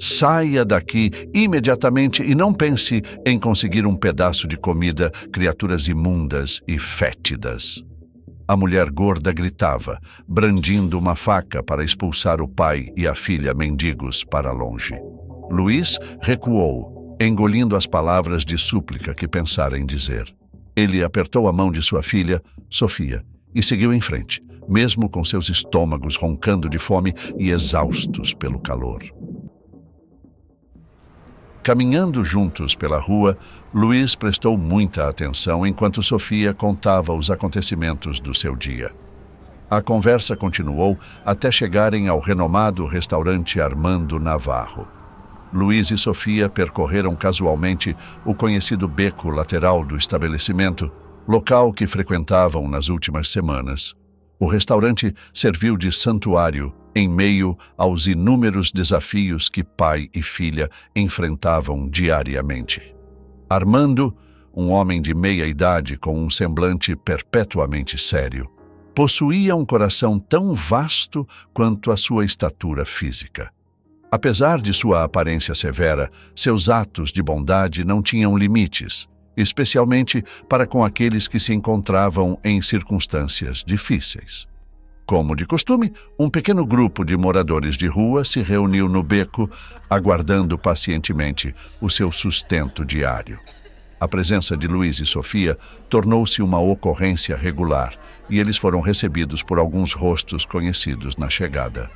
Saia daqui imediatamente e não pense em conseguir um pedaço de comida, criaturas imundas e fétidas. A mulher gorda gritava, brandindo uma faca para expulsar o pai e a filha mendigos para longe. Luís recuou, engolindo as palavras de súplica que pensara em dizer. Ele apertou a mão de sua filha, Sofia, e seguiu em frente, mesmo com seus estômagos roncando de fome e exaustos pelo calor. Caminhando juntos pela rua, Luís prestou muita atenção enquanto Sofia contava os acontecimentos do seu dia. A conversa continuou até chegarem ao renomado restaurante Armando Navarro. Luís e Sofia percorreram casualmente o conhecido beco lateral do estabelecimento, local que frequentavam nas últimas semanas. O restaurante serviu de santuário em meio aos inúmeros desafios que pai e filha enfrentavam diariamente. Armando, um homem de meia idade com um semblante perpetuamente sério, possuía um coração tão vasto quanto a sua estatura física. Apesar de sua aparência severa, seus atos de bondade não tinham limites, especialmente para com aqueles que se encontravam em circunstâncias difíceis. Como de costume, um pequeno grupo de moradores de rua se reuniu no beco, aguardando pacientemente o seu sustento diário. A presença de Luís e Sofia tornou-se uma ocorrência regular e eles foram recebidos por alguns rostos conhecidos na chegada.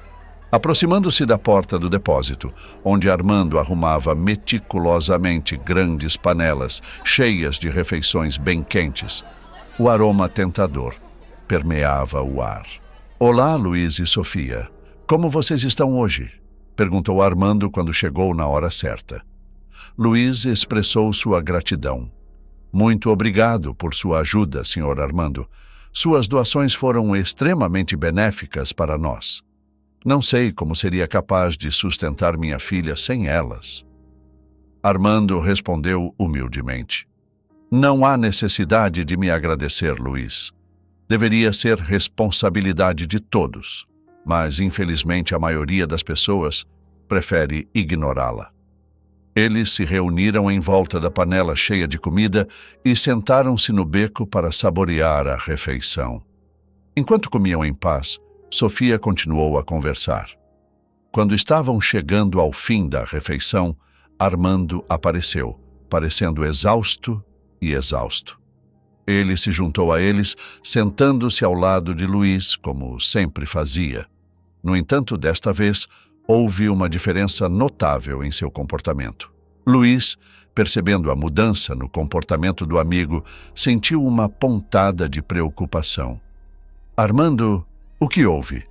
Aproximando-se da porta do depósito, onde Armando arrumava meticulosamente grandes panelas cheias de refeições bem quentes, o aroma tentador permeava o ar. "Olá, Luís e Sofia. Como vocês estão hoje?" perguntou Armando quando chegou na hora certa. Luís expressou sua gratidão. "Muito obrigado por sua ajuda, Sr. Armando. Suas doações foram extremamente benéficas para nós. Não sei como seria capaz de sustentar minha filha sem elas." Armando respondeu humildemente. "Não há necessidade de me agradecer, Luís. Deveria ser responsabilidade de todos, mas infelizmente a maioria das pessoas prefere ignorá-la." Eles se reuniram em volta da panela cheia de comida e sentaram-se no beco para saborear a refeição. Enquanto comiam em paz, Sofia continuou a conversar. Quando estavam chegando ao fim da refeição, Armando apareceu, parecendo exausto e exausto. Ele se juntou a eles, sentando-se ao lado de Luís, como sempre fazia. No entanto, desta vez, houve uma diferença notável em seu comportamento. Luís, percebendo a mudança no comportamento do amigo, sentiu uma pontada de preocupação. "Armando, o que houve?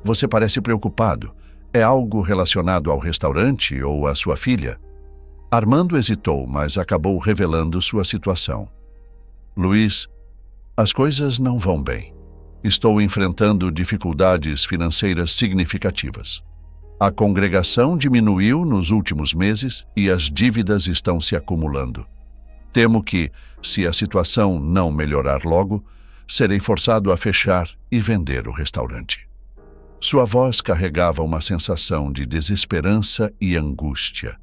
Você parece preocupado. É algo relacionado ao restaurante ou à sua filha?" Armando hesitou, mas acabou revelando sua situação. "Luís, as coisas não vão bem. Estou enfrentando dificuldades financeiras significativas. A congregação diminuiu nos últimos meses e as dívidas estão se acumulando. Temo que, se a situação não melhorar logo, serei forçado a fechar e vender o restaurante." Sua voz carregava uma sensação de desesperança e angústia.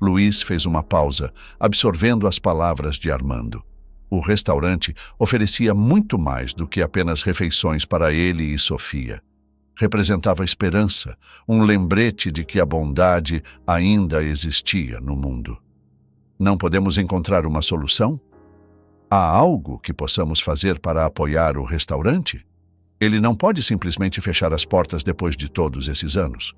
Luís fez uma pausa, absorvendo as palavras de Armando. O restaurante oferecia muito mais do que apenas refeições para ele e Sofia. Representava esperança, um lembrete de que a bondade ainda existia no mundo. "Não podemos encontrar uma solução? Há algo que possamos fazer para apoiar o restaurante? Ele não pode simplesmente fechar as portas depois de todos esses anos."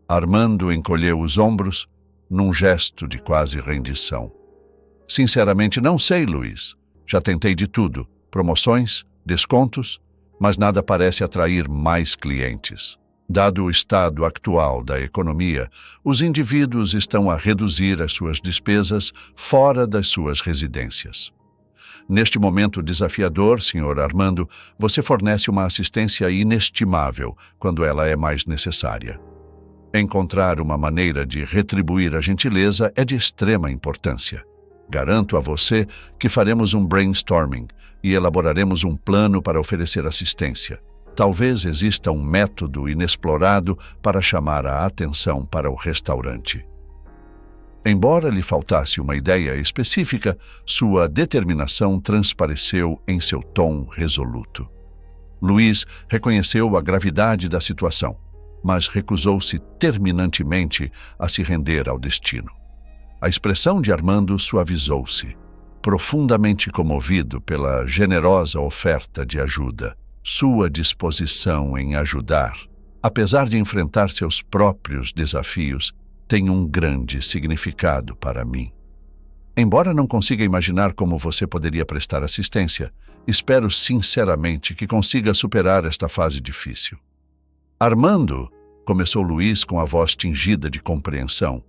Armando encolheu os ombros, num gesto de quase rendição. "Sinceramente, não sei, Luís. Já tentei de tudo, promoções, descontos, mas nada parece atrair mais clientes. Dado o estado atual da economia, os indivíduos estão a reduzir as suas despesas fora das suas residências. Neste momento desafiador, Sr. Armando, você fornece uma assistência inestimável quando ela é mais necessária. Encontrar uma maneira de retribuir a gentileza é de extrema importância. Garanto a você que faremos um brainstorming e elaboraremos um plano para oferecer assistência. Talvez exista um método inexplorado para chamar a atenção para o restaurante. Embora lhe faltasse uma ideia específica, sua determinação transpareceu em seu tom resoluto. Luiz reconheceu a gravidade da situação, mas recusou-se terminantemente a se render ao destino. A expressão de Armando suavizou-se, profundamente comovido pela generosa oferta de ajuda. Sua disposição em ajudar, apesar de enfrentar seus próprios desafios, tem um grande significado para mim. Embora não consiga imaginar como você poderia prestar assistência, espero sinceramente que consiga superar esta fase difícil. Armando, começou Luiz com a voz tingida de compreensão,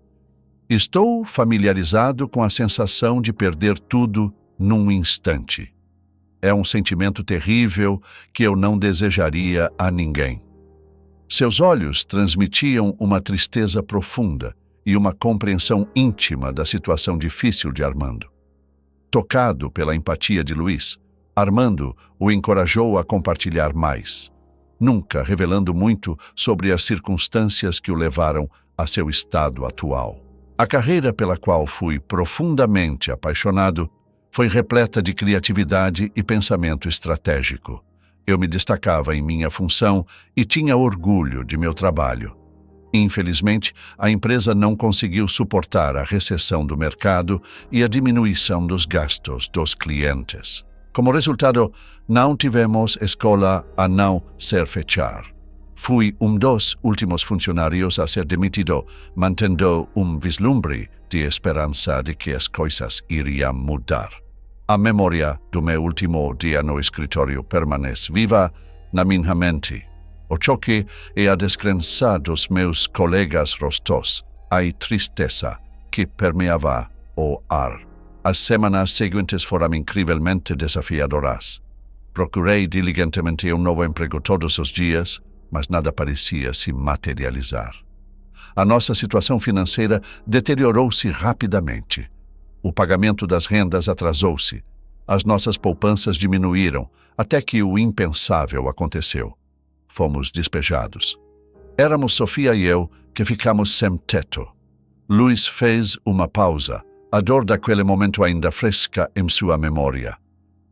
estou familiarizado com a sensação de perder tudo num instante. É um sentimento terrível que eu não desejaria a ninguém. Seus olhos transmitiam uma tristeza profunda e uma compreensão íntima da situação difícil de Armando. Tocado pela empatia de Luiz, Armando o encorajou a compartilhar mais, nunca revelando muito sobre as circunstâncias que o levaram a seu estado atual. A carreira pela qual fui profundamente apaixonado foi repleta de criatividade e pensamento estratégico. Eu me destacava em minha função e tinha orgulho de meu trabalho. Infelizmente, a empresa não conseguiu suportar a recessão do mercado e a diminuição dos gastos dos clientes. Como resultado, não tivemos escola a não ser fechar. Fui dos últimos funcionários a ser demitido, mantendo vislumbre de esperança de que as coisas iriam mudar. A memória do meu último dia no escritório permanece viva na minha mente. O choque e a descrença dos meus colegas rostos, a tristeza que permeava o ar. As semanas seguintes foram incrivelmente desafiadoras. Procurei diligentemente novo emprego todos os dias, mas nada parecia se materializar. A nossa situação financeira deteriorou-se rapidamente. O pagamento das rendas atrasou-se. As nossas poupanças diminuíram, até que o impensável aconteceu. Fomos despejados. Éramos Sofia e eu que ficamos sem teto. Luiz fez uma pausa, a dor daquele momento ainda fresca em sua memória.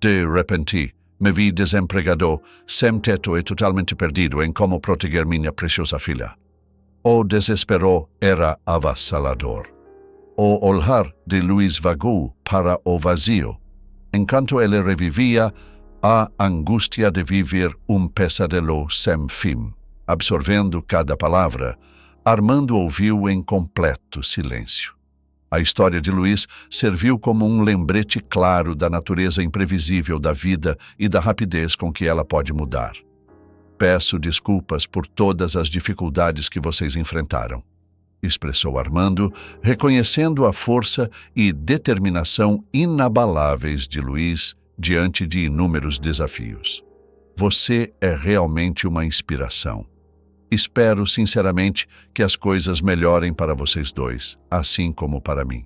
De repente, me vi desempregado, sem teto e totalmente perdido em como proteger minha preciosa filha. O desespero era avassalador. O olhar de Luiz vagou para o vazio, enquanto ele revivia a angústia de viver pesadelo sem fim. Absorvendo cada palavra, Armando ouviu em completo silêncio. A história de Luiz serviu como um lembrete claro da natureza imprevisível da vida e da rapidez com que ela pode mudar. Peço desculpas por todas as dificuldades que vocês enfrentaram, expressou Armando, reconhecendo a força e determinação inabaláveis de Luiz diante de inúmeros desafios. Você é realmente uma inspiração. Espero sinceramente que as coisas melhorem para vocês dois, assim como para mim.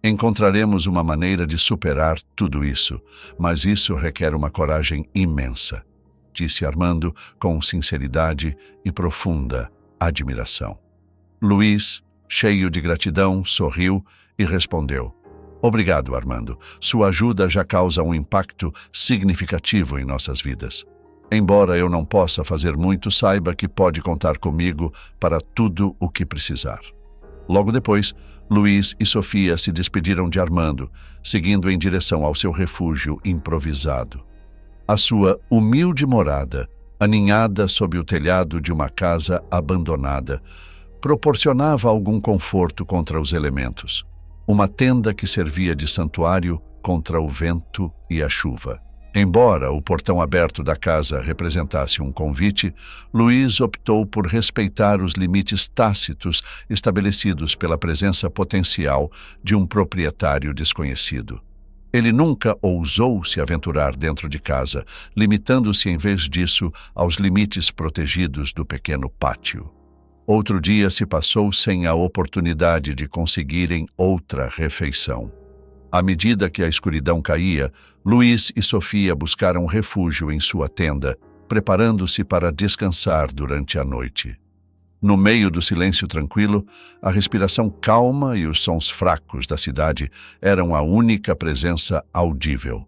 Encontraremos uma maneira de superar tudo isso, mas isso requer uma coragem imensa, disse Armando com sinceridade e profunda admiração. Luiz, cheio de gratidão, sorriu e respondeu: Obrigado, Armando. Sua ajuda já causa um impacto significativo em nossas vidas. Embora eu não possa fazer muito, saiba que pode contar comigo para tudo o que precisar. Logo depois, Luiz e Sofia se despediram de Armando, seguindo em direção ao seu refúgio improvisado. A sua humilde morada, aninhada sob o telhado de uma casa abandonada, proporcionava algum conforto contra os elementos. Uma tenda que servia de santuário contra o vento e a chuva. Embora o portão aberto da casa representasse um convite, Luiz optou por respeitar os limites tácitos estabelecidos pela presença potencial de um proprietário desconhecido. Ele nunca ousou se aventurar dentro de casa, limitando-se em vez disso aos limites protegidos do pequeno pátio. Outro dia se passou sem a oportunidade de conseguirem outra refeição. À medida que a escuridão caía, Luiz e Sofia buscaram refúgio em sua tenda, preparando-se para descansar durante a noite. No meio do silêncio tranquilo, a respiração calma e os sons fracos da cidade eram a única presença audível.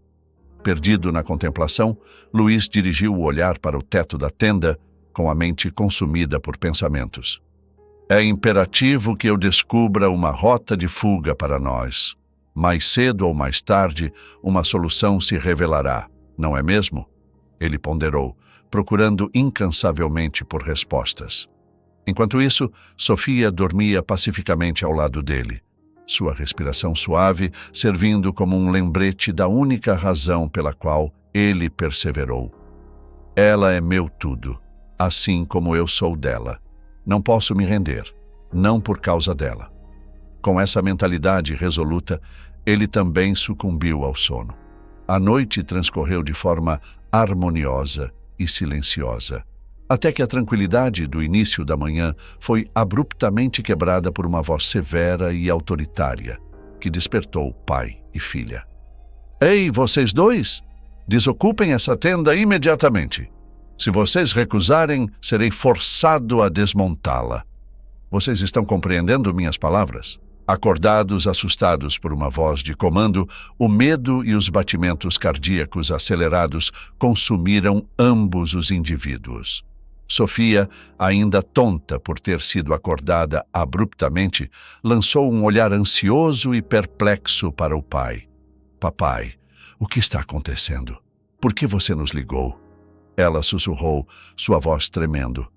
Perdido na contemplação, Luís dirigiu o olhar para o teto da tenda, com a mente consumida por pensamentos. É imperativo que eu descubra uma rota de fuga para nós. Mais cedo ou mais tarde, uma solução se revelará, não é mesmo? Ele ponderou, procurando incansavelmente por respostas. Enquanto isso, Sofia dormia pacificamente ao lado dele, sua respiração suave servindo como um lembrete da única razão pela qual ele perseverou. Ela é meu tudo, assim como eu sou dela. Não posso me render, não por causa dela. Com essa mentalidade resoluta, ele também sucumbiu ao sono. A noite transcorreu de forma harmoniosa e silenciosa, até que a tranquilidade do início da manhã foi abruptamente quebrada por uma voz severa e autoritária, que despertou pai e filha. Ei, vocês dois! Desocupem essa tenda imediatamente. Se vocês recusarem, serei forçado a desmontá-la. Vocês estão compreendendo minhas palavras? Acordados, assustados por uma voz de comando, o medo e os batimentos cardíacos acelerados consumiram ambos os indivíduos. Sofia, ainda tonta por ter sido acordada abruptamente, lançou um olhar ansioso e perplexo para o pai. Papai, o que está acontecendo? Por que você nos ligou? Ela sussurrou, sua voz tremendo.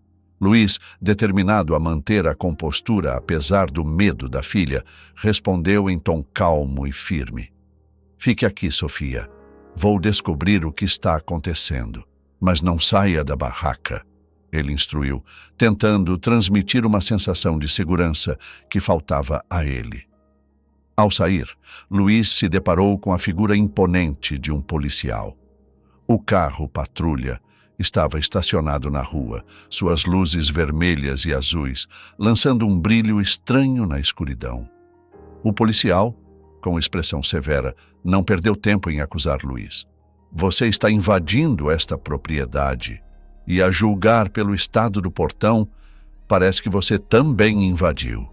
Luís, determinado a manter a compostura apesar do medo da filha, respondeu em tom calmo e firme. Fique aqui, Sofia. Vou descobrir o que está acontecendo. Mas não saia da barraca. Ele instruiu, tentando transmitir uma sensação de segurança que faltava a ele. Ao sair, Luís se deparou com a figura imponente de um policial. O carro patrulha estava estacionado na rua, suas luzes vermelhas e azuis, lançando um brilho estranho na escuridão. O policial, com expressão severa, não perdeu tempo em acusar Luís. Você está invadindo esta propriedade. E a julgar pelo estado do portão, parece que você também invadiu.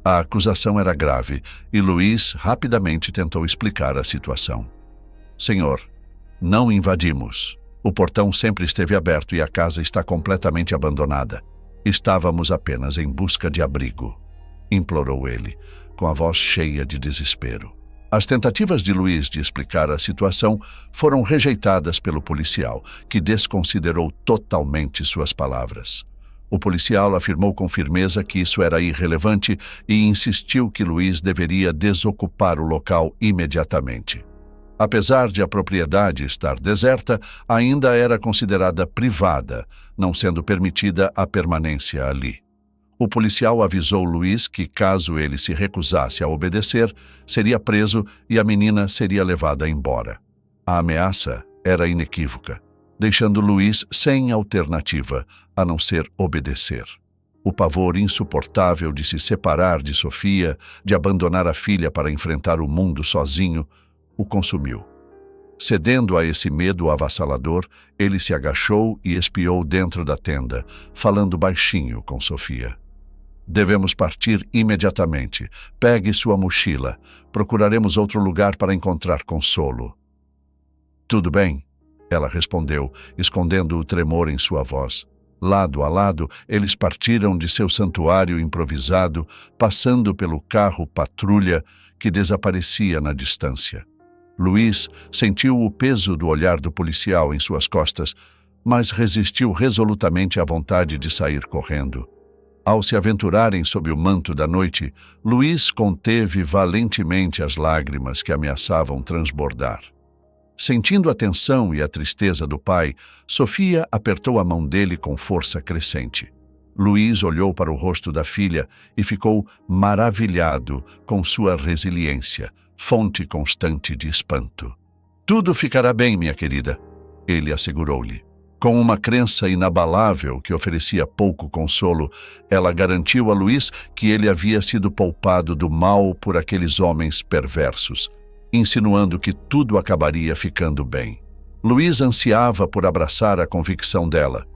A acusação era grave e Luís rapidamente tentou explicar a situação. Senhor, não invadimos. O portão sempre esteve aberto e a casa está completamente abandonada. Estávamos apenas em busca de abrigo, implorou ele, com a voz cheia de desespero. As tentativas de Luís de explicar a situação foram rejeitadas pelo policial, que desconsiderou totalmente suas palavras. O policial afirmou com firmeza que isso era irrelevante e insistiu que Luís deveria desocupar o local imediatamente. Apesar de a propriedade estar deserta, ainda era considerada privada, não sendo permitida a permanência ali. O policial avisou Luís que, caso ele se recusasse a obedecer, seria preso e a menina seria levada embora. A ameaça era inequívoca, deixando Luís sem alternativa, a não ser obedecer. O pavor insuportável de se separar de Sofia, de abandonar a filha para enfrentar o mundo sozinho, o consumiu. Cedendo a esse medo avassalador, ele se agachou e espiou dentro da tenda, falando baixinho com Sofia. Devemos partir imediatamente. Pegue sua mochila. Procuraremos outro lugar para encontrar consolo. Tudo bem, ela respondeu, escondendo o tremor em sua voz. Lado a lado, eles partiram de seu santuário improvisado, passando pelo carro patrulha que desaparecia na distância. Luís sentiu o peso do olhar do policial em suas costas, mas resistiu resolutamente à vontade de sair correndo. Ao se aventurarem sob o manto da noite, Luís conteve valentemente as lágrimas que ameaçavam transbordar. Sentindo a tensão e a tristeza do pai, Sofia apertou a mão dele com força crescente. Luís olhou para o rosto da filha e ficou maravilhado com sua resiliência, fonte constante de espanto. Tudo ficará bem, minha querida, ele assegurou-lhe. Com uma crença inabalável que oferecia pouco consolo, ela garantiu a Luís que ele havia sido poupado do mal por aqueles homens perversos, insinuando que tudo acabaria ficando bem. Luís ansiava por abraçar a convicção dela,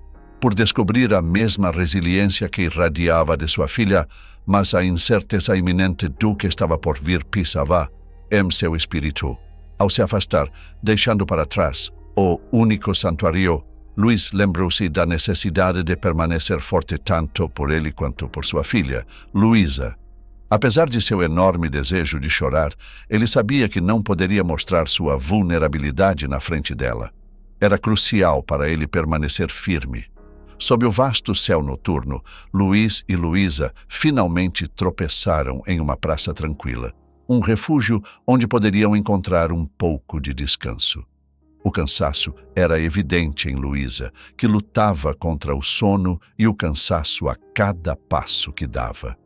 por descobrir a mesma resiliência que irradiava de sua filha, mas a incerteza iminente do que estava por vir pisava em seu espírito. Ao se afastar, deixando para trás o único santuário, Luís lembrou-se da necessidade de permanecer forte tanto por ele quanto por sua filha, Luísa. Apesar de seu enorme desejo de chorar, ele sabia que não poderia mostrar sua vulnerabilidade na frente dela. Era crucial para ele permanecer firme. Sob o vasto céu noturno, Luís e Luísa finalmente tropeçaram em uma praça tranquila, um refúgio onde poderiam encontrar um pouco de descanso. O cansaço era evidente em Luísa, que lutava contra o sono e o cansaço a cada passo que dava.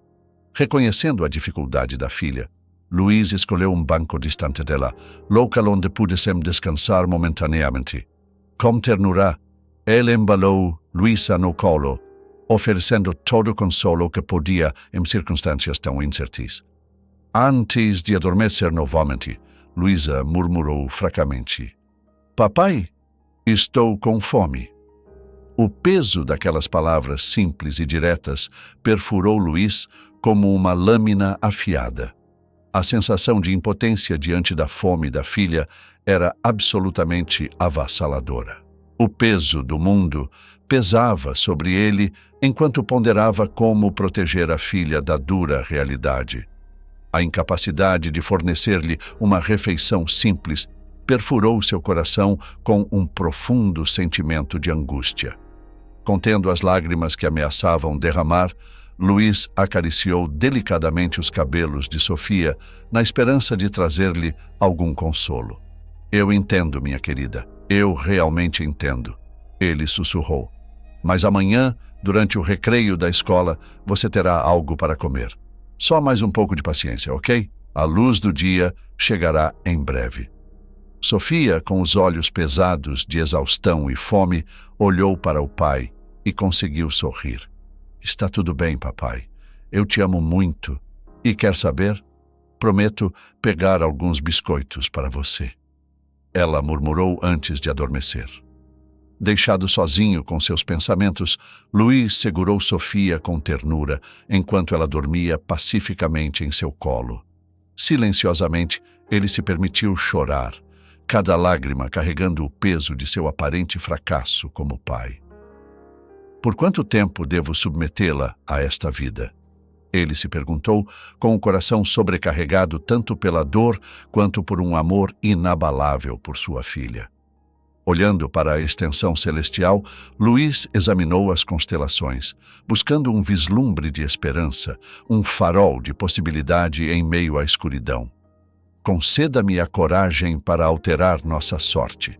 Reconhecendo a dificuldade da filha, Luís escolheu um banco distante dela, local onde pudessem descansar momentaneamente. Com ternura, ele embalou Luísa no colo, oferecendo todo o consolo que podia em circunstâncias tão incertas. Antes de adormecer novamente, Luísa murmurou fracamente: "Papai, estou com fome." O peso daquelas palavras simples e diretas perfurou Luís como uma lâmina afiada. A sensação de impotência diante da fome da filha era absolutamente avassaladora. O peso do mundo pesava sobre ele enquanto ponderava como proteger a filha da dura realidade. A incapacidade de fornecer-lhe uma refeição simples perfurou seu coração com um profundo sentimento de angústia. Contendo as lágrimas que ameaçavam derramar, Luís acariciou delicadamente os cabelos de Sofia, na esperança de trazer-lhe algum consolo. "Eu entendo, minha querida, eu realmente entendo", ele sussurrou. "Mas amanhã, durante o recreio da escola, você terá algo para comer. Só mais um pouco de paciência, ok? A luz do dia chegará em breve." Sofia, com os olhos pesados de exaustão e fome, olhou para o pai e conseguiu sorrir. "Está tudo bem, papai. Eu te amo muito. E quer saber? Prometo pegar alguns biscoitos para você." Ela murmurou antes de adormecer. Deixado sozinho com seus pensamentos, Luís segurou Sofia com ternura enquanto ela dormia pacificamente em seu colo. Silenciosamente, ele se permitiu chorar, cada lágrima carregando o peso de seu aparente fracasso como pai. "Por quanto tempo devo submetê-la a esta vida?" Ele se perguntou, com o coração sobrecarregado tanto pela dor quanto por um amor inabalável por sua filha. Olhando para a extensão celestial, Luís examinou as constelações, buscando um vislumbre de esperança, um farol de possibilidade em meio à escuridão. "Conceda-me a coragem para alterar nossa sorte.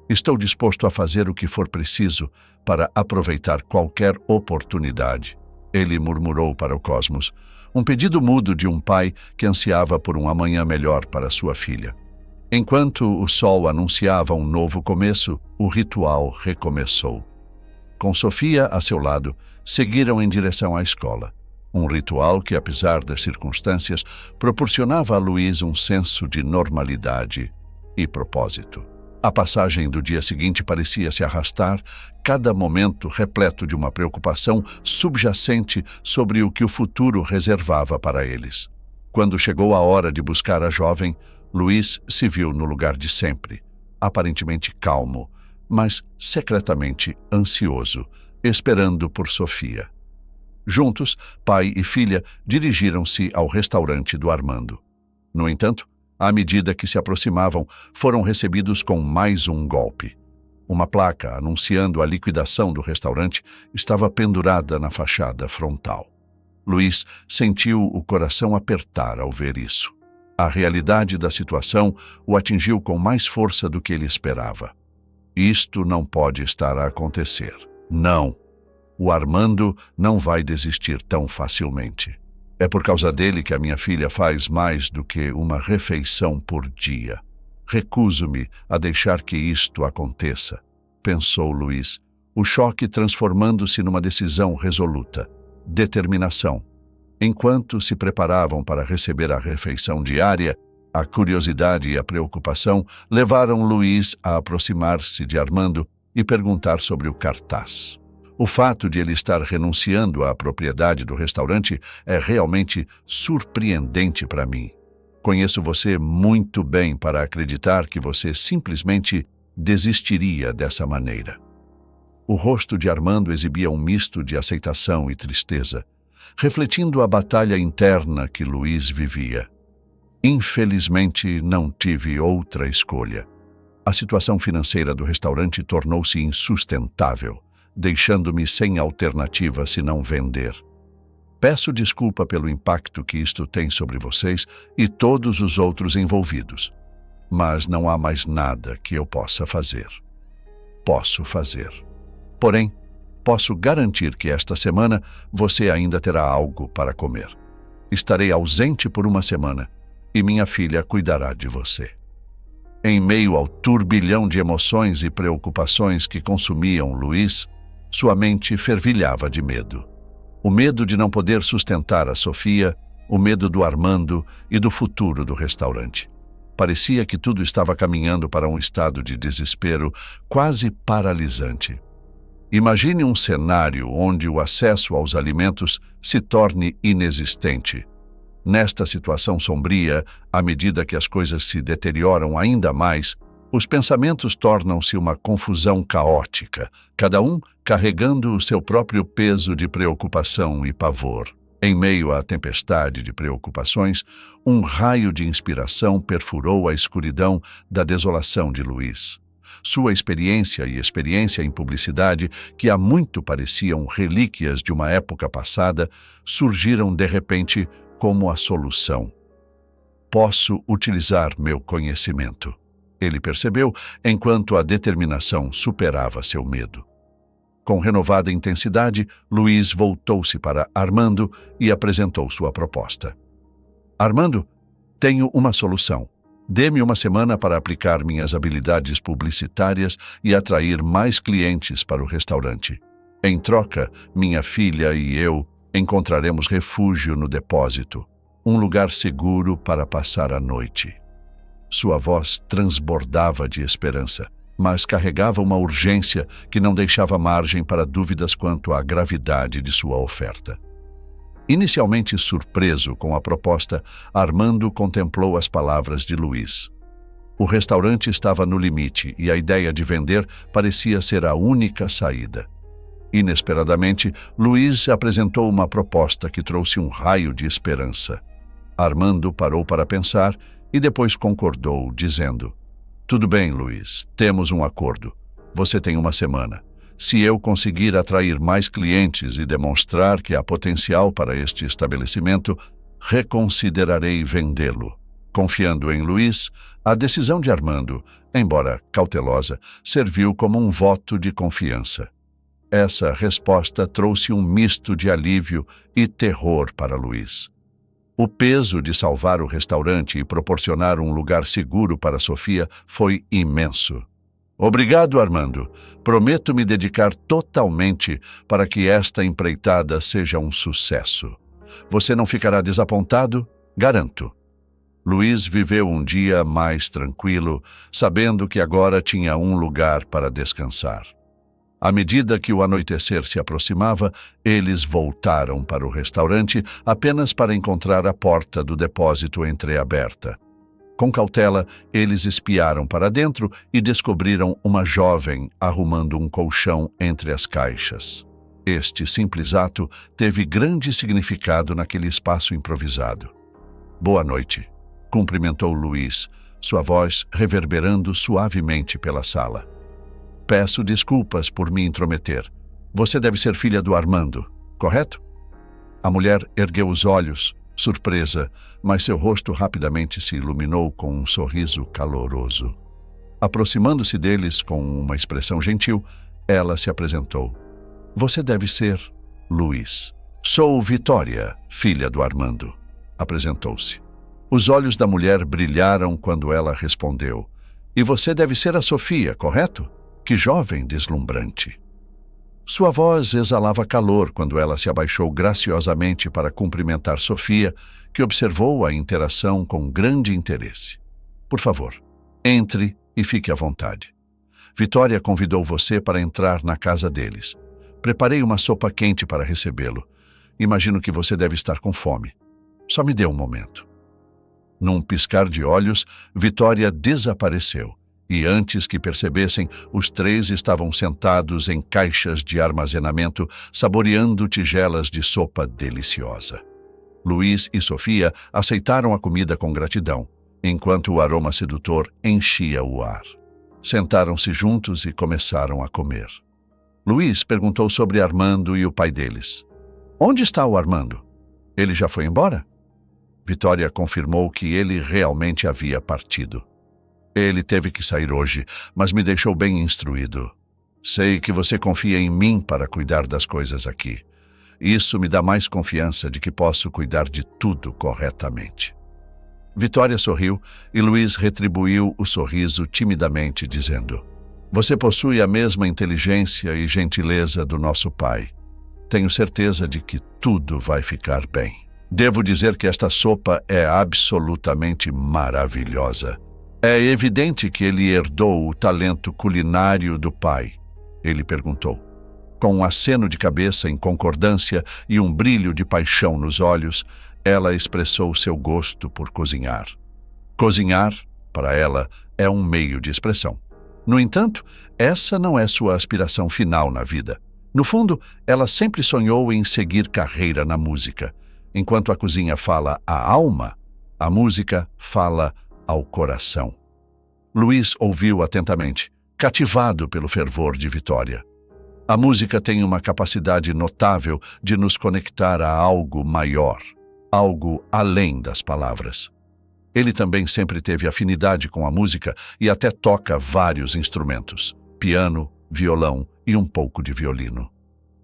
Estou disposto a fazer o que for preciso para aproveitar qualquer oportunidade", ele murmurou para o cosmos, um pedido mudo de um pai que ansiava por um amanhã melhor para sua filha. Enquanto o sol anunciava um novo começo, o ritual recomeçou. Com Sofia a seu lado, seguiram em direção à escola. Um ritual que, apesar das circunstâncias, proporcionava a Luís um senso de normalidade e propósito. A passagem do dia seguinte parecia se arrastar, cada momento repleto de uma preocupação subjacente sobre o que o futuro reservava para eles. Quando chegou a hora de buscar a jovem, Luís se viu no lugar de sempre, aparentemente calmo, mas secretamente ansioso, esperando por Sofia. Juntos, pai e filha dirigiram-se ao restaurante do Armando. No entanto, à medida que se aproximavam, foram recebidos com mais um golpe. Uma placa anunciando a liquidação do restaurante estava pendurada na fachada frontal. Luís sentiu o coração apertar ao ver isso. A realidade da situação o atingiu com mais força do que ele esperava. Isto não pode estar a acontecer. Não. O Armando não vai desistir tão facilmente. É por causa dele que a minha filha faz mais do que uma refeição por dia. Recuso-me a deixar que isto aconteça, pensou Luís, o choque transformando-se numa decisão resoluta, determinação. Enquanto se preparavam para receber a refeição diária, A curiosidade e a preocupação levaram Luiz a aproximar-se de Armando e perguntar sobre o cartaz. O fato de ele estar renunciando à propriedade do restaurante é realmente surpreendente para mim. Conheço você muito bem para acreditar que você simplesmente desistiria dessa maneira. O rosto de Armando exibia um misto de aceitação e tristeza, refletindo a batalha interna que Luiz vivia. Infelizmente, não tive outra escolha. A situação financeira do restaurante tornou-se insustentável, deixando-me sem alternativa senão vender. Peço desculpa pelo impacto que isto tem sobre vocês e todos os outros envolvidos, mas não há mais nada que eu possa fazer. Posso fazer. Porém, posso garantir que esta semana você ainda terá algo para comer. Estarei ausente por uma semana e minha filha cuidará de você. Em meio ao turbilhão de emoções e preocupações que consumiam Luiz, sua mente fervilhava de medo. O medo de não poder sustentar a Sofia, o medo do Armando e do futuro do restaurante. Parecia que tudo estava caminhando para um estado de desespero quase paralisante. Imagine um cenário onde o acesso aos alimentos se torne inexistente. Nesta situação sombria, à medida que as coisas se deterioram ainda mais, os pensamentos tornam-se uma confusão caótica, cada um carregando o seu próprio peso de preocupação e pavor. Em meio à tempestade de preocupações, um raio de inspiração perfurou a escuridão da desolação de Luiz. Sua experiência em publicidade, que há muito pareciam relíquias de uma época passada, surgiram de repente como a solução. Posso utilizar meu conhecimento. Ele percebeu, enquanto a determinação superava seu medo. Com renovada intensidade, Luiz voltou-se para Armando e apresentou sua proposta. Armando, tenho uma solução. Dê-me uma semana para aplicar minhas habilidades publicitárias e atrair mais clientes para o restaurante. Em troca, minha filha e eu encontraremos refúgio no depósito, um lugar seguro para passar a noite. Sua voz transbordava de esperança, mas carregava uma urgência que não deixava margem para dúvidas quanto à gravidade de sua oferta. Inicialmente surpreso com a proposta, Armando contemplou as palavras de Luiz. O restaurante estava no limite e a ideia de vender parecia ser a única saída. Inesperadamente, Luiz apresentou uma proposta que trouxe um raio de esperança. Armando parou para pensar e depois concordou, dizendo: "Tudo bem, Luiz, temos um acordo. Você tem uma semana. Se eu conseguir atrair mais clientes e demonstrar que há potencial para este estabelecimento, reconsiderarei vendê-lo." Confiando em Luiz, a decisão de Armando, embora cautelosa, serviu como um voto de confiança. Essa resposta trouxe um misto de alívio e terror para Luiz. O peso de salvar o restaurante e proporcionar um lugar seguro para Sofia foi imenso. "Obrigado, Armando. Prometo me dedicar totalmente para que esta empreitada seja um sucesso. Você não ficará desapontado? Garanto." Luiz viveu um dia mais tranquilo, sabendo que agora tinha um lugar para descansar. À medida que o anoitecer se aproximava, eles voltaram para o restaurante apenas para encontrar a porta do depósito entreaberta. Com cautela, eles espiaram para dentro e descobriram uma jovem arrumando um colchão entre as caixas. Este simples ato teve grande significado naquele espaço improvisado. "Boa noite", cumprimentou Luiz, sua voz reverberando suavemente pela sala. "Peço desculpas por me intrometer. Você deve ser filha do Armando, correto?" A mulher ergueu os olhos, surpresa, mas seu rosto rapidamente se iluminou com um sorriso caloroso. Aproximando-se deles com uma expressão gentil, ela se apresentou. "Você deve ser Luiz." "Sou Vitória, filha do Armando", apresentou-se. Os olhos da mulher brilharam quando ela respondeu. "E você deve ser a Sofia, correto? Que jovem deslumbrante." Sua voz exalava calor quando ela se abaixou graciosamente para cumprimentar Sofia, que observou a interação com grande interesse. Por favor, entre e fique à vontade. Vitória convidou você para entrar na casa deles. Preparei uma sopa quente para recebê-lo. Imagino que você deve estar com fome. Só me dê um momento. Num piscar de olhos, Vitória desapareceu. E antes que percebessem, os três estavam sentados em caixas de armazenamento, saboreando tigelas de sopa deliciosa. Luiz e Sofia aceitaram a comida com gratidão, enquanto o aroma sedutor enchia o ar. Sentaram-se juntos e começaram a comer. Luiz perguntou sobre Armando e o pai deles. Onde está o Armando? Ele já foi embora? Vitória confirmou que ele realmente havia partido. Ele teve que sair hoje, mas me deixou bem instruído. Sei que você confia em mim para cuidar das coisas aqui. Isso me dá mais confiança de que posso cuidar de tudo corretamente. Vitória sorriu e Luiz retribuiu o sorriso timidamente, dizendo: Você possui a mesma inteligência e gentileza do nosso pai. Tenho certeza de que tudo vai ficar bem. Devo dizer que esta sopa é absolutamente maravilhosa. É evidente que ele herdou o talento culinário do pai. Ele perguntou. Com um aceno de cabeça em concordância e um brilho de paixão nos olhos, ela expressou seu gosto por cozinhar. Cozinhar, para ela, é um meio de expressão. No entanto, essa não é sua aspiração final na vida. No fundo, ela sempre sonhou em seguir carreira na música. Enquanto a cozinha fala à alma, a música fala ao coração. Luiz ouviu atentamente, cativado pelo fervor de Vitória. A música tem uma capacidade notável de nos conectar a algo maior, algo além das palavras. Ele também sempre teve afinidade com a música e até toca vários instrumentos, piano, violão e um pouco de violino.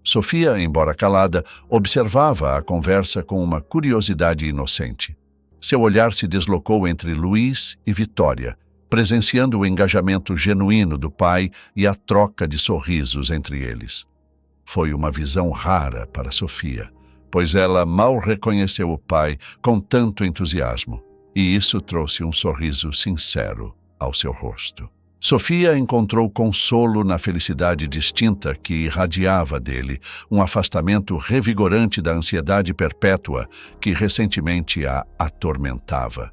Sofia, embora calada, observava a conversa com uma curiosidade inocente. Seu olhar se deslocou entre Luiz e Vitória, presenciando o engajamento genuíno do pai e a troca de sorrisos entre eles. Foi uma visão rara para Sofia, pois ela mal reconheceu o pai com tanto entusiasmo, e isso trouxe um sorriso sincero ao seu rosto. Sofia encontrou consolo na felicidade distinta que irradiava dele, um afastamento revigorante da ansiedade perpétua que recentemente a atormentava.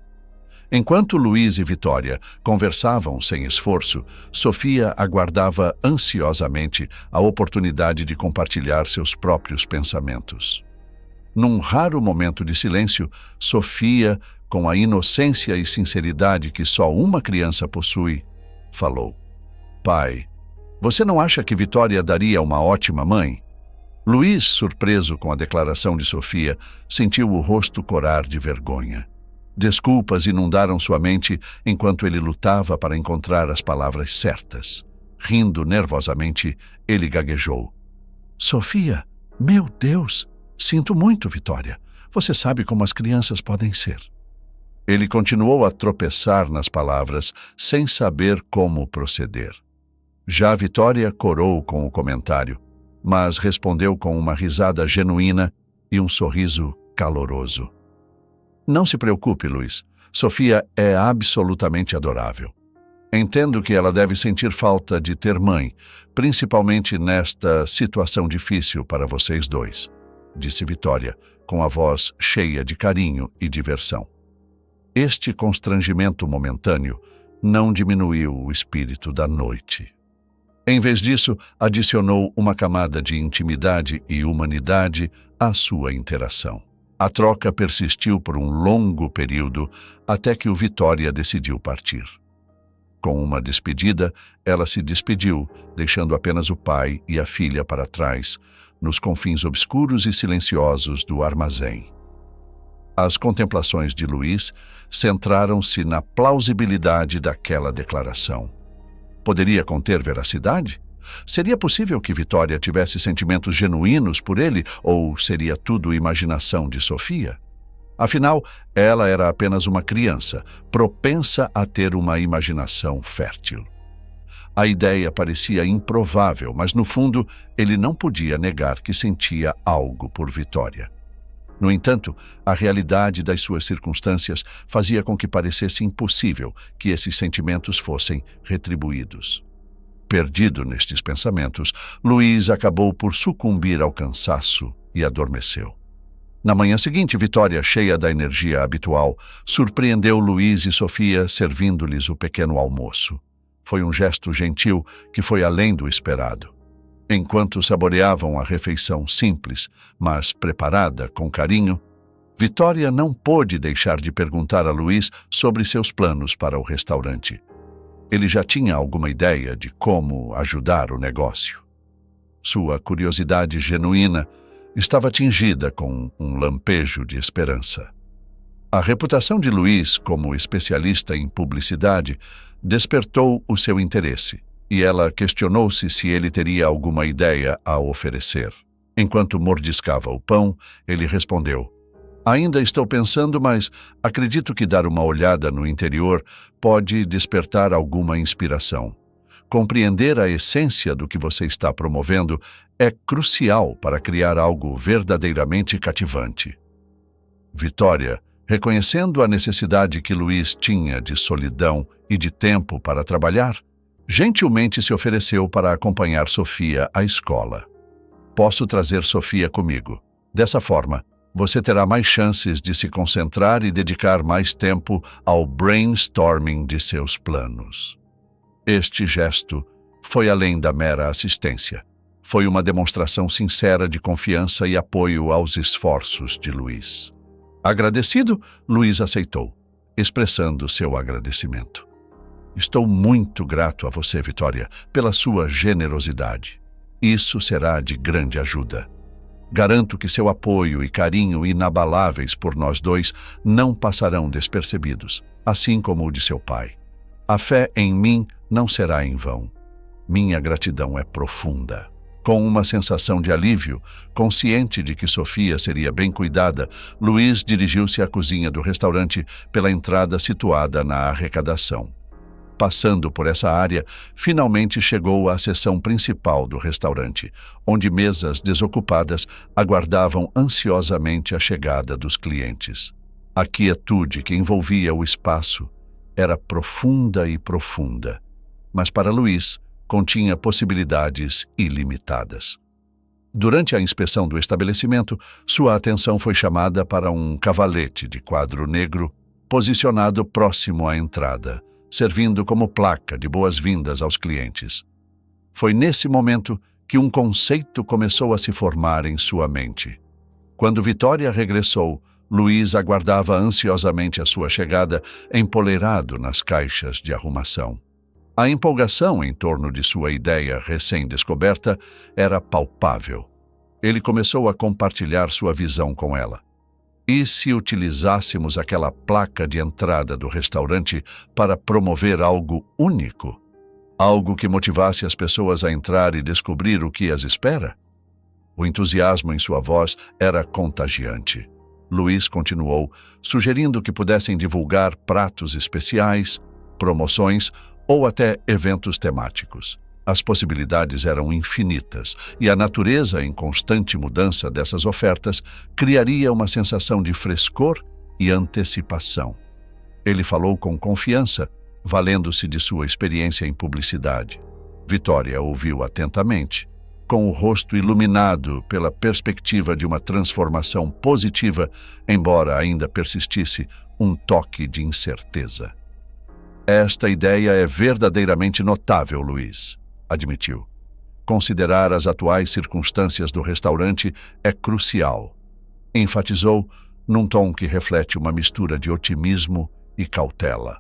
Enquanto Luiz e Vitória conversavam sem esforço, Sofia aguardava ansiosamente a oportunidade de compartilhar seus próprios pensamentos. Num raro momento de silêncio, Sofia, com a inocência e sinceridade que só uma criança possui, falou: Pai, você não acha que Vitória daria uma ótima mãe? Luiz, surpreso com a declaração de Sofia, sentiu o rosto corar de vergonha. Desculpas inundaram sua mente enquanto ele lutava para encontrar as palavras certas. Rindo nervosamente, ele gaguejou: Sofia, meu Deus, sinto muito, Vitória. Você sabe como as crianças podem ser. Ele continuou a tropeçar nas palavras, sem saber como proceder. Já Vitória corou com o comentário, mas respondeu com uma risada genuína e um sorriso caloroso. Não se preocupe, Luiz. Sofia é absolutamente adorável. Entendo que ela deve sentir falta de ter mãe, principalmente nesta situação difícil para vocês dois, disse Vitória, com a voz cheia de carinho e diversão. Este constrangimento momentâneo não diminuiu o espírito da noite. Em vez disso, adicionou uma camada de intimidade e humanidade à sua interação. A troca persistiu por um longo período até que o Vitória decidiu partir. Com uma despedida, ela se despediu, deixando apenas o pai e a filha para trás, nos confins obscuros e silenciosos do armazém. As contemplações de Luiz centraram-se na plausibilidade daquela declaração. Poderia conter veracidade? Seria possível que Vitória tivesse sentimentos genuínos por ele, ou seria tudo imaginação de Sofia? Afinal, ela era apenas uma criança, propensa a ter uma imaginação fértil. A ideia parecia improvável, mas no fundo ele não podia negar que sentia algo por Vitória. No entanto, a realidade das suas circunstâncias fazia com que parecesse impossível que esses sentimentos fossem retribuídos. Perdido nestes pensamentos, Luiz acabou por sucumbir ao cansaço e adormeceu. Na manhã seguinte, Vitória, cheia da energia habitual, surpreendeu Luiz e Sofia servindo-lhes o pequeno almoço. Foi um gesto gentil que foi além do esperado. Enquanto saboreavam a refeição simples, mas preparada com carinho, Vitória não pôde deixar de perguntar a Luiz sobre seus planos para o restaurante. Ele já tinha alguma ideia de como ajudar o negócio. Sua curiosidade genuína estava tingida com um lampejo de esperança. A reputação de Luiz como especialista em publicidade despertou o seu interesse, e ela questionou-se se ele teria alguma ideia a oferecer. Enquanto mordiscava o pão, ele respondeu: "Ainda estou pensando, mas acredito que dar uma olhada no interior pode despertar alguma inspiração. Compreender a essência do que você está promovendo é crucial para criar algo verdadeiramente cativante." Vitória, reconhecendo a necessidade que Luiz tinha de solidão e de tempo para trabalhar, gentilmente se ofereceu para acompanhar Sofia à escola. "Posso trazer Sofia comigo. Dessa forma, você terá mais chances de se concentrar e dedicar mais tempo ao brainstorming de seus planos." Este gesto foi além da mera assistência. Foi uma demonstração sincera de confiança e apoio aos esforços de Luiz. Agradecido, Luiz aceitou, expressando seu agradecimento. "Estou muito grato a você, Vitória, pela sua generosidade. Isso será de grande ajuda. Garanto que seu apoio e carinho inabaláveis por nós dois não passarão despercebidos, assim como o de seu pai. A fé em mim não será em vão. Minha gratidão é profunda." Com uma sensação de alívio, consciente de que Sofia seria bem cuidada, Luiz dirigiu-se à cozinha do restaurante pela entrada situada na arrecadação. Passando por essa área, finalmente chegou à seção principal do restaurante, onde mesas desocupadas aguardavam ansiosamente a chegada dos clientes. A quietude que envolvia o espaço era profunda e profunda, mas para Luiz continha possibilidades ilimitadas. Durante a inspeção do estabelecimento, sua atenção foi chamada para um cavalete de quadro negro posicionado próximo à entrada, servindo como placa de boas-vindas aos clientes. Foi nesse momento que um conceito começou a se formar em sua mente. Quando Vitória regressou, Luiz aguardava ansiosamente a sua chegada, empoleirado nas caixas de arrumação. A empolgação em torno de sua ideia recém-descoberta era palpável. Ele começou a compartilhar sua visão com ela. "E se utilizássemos aquela placa de entrada do restaurante para promover algo único? Algo que motivasse as pessoas a entrar e descobrir o que as espera?" O entusiasmo em sua voz era contagiante. Luiz continuou, sugerindo que pudessem divulgar pratos especiais, promoções ou até eventos temáticos. As possibilidades eram infinitas, e a natureza em constante mudança dessas ofertas criaria uma sensação de frescor e antecipação. Ele falou com confiança, valendo-se de sua experiência em publicidade. Vitória ouviu atentamente, com o rosto iluminado pela perspectiva de uma transformação positiva, embora ainda persistisse um toque de incerteza. "Esta ideia é verdadeiramente notável, Luiz", admitiu. "Considerar as atuais circunstâncias do restaurante é crucial", enfatizou num tom que reflete uma mistura de otimismo e cautela.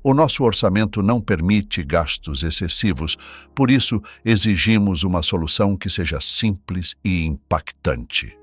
"O nosso orçamento não permite gastos excessivos, por isso exigimos uma solução que seja simples e impactante."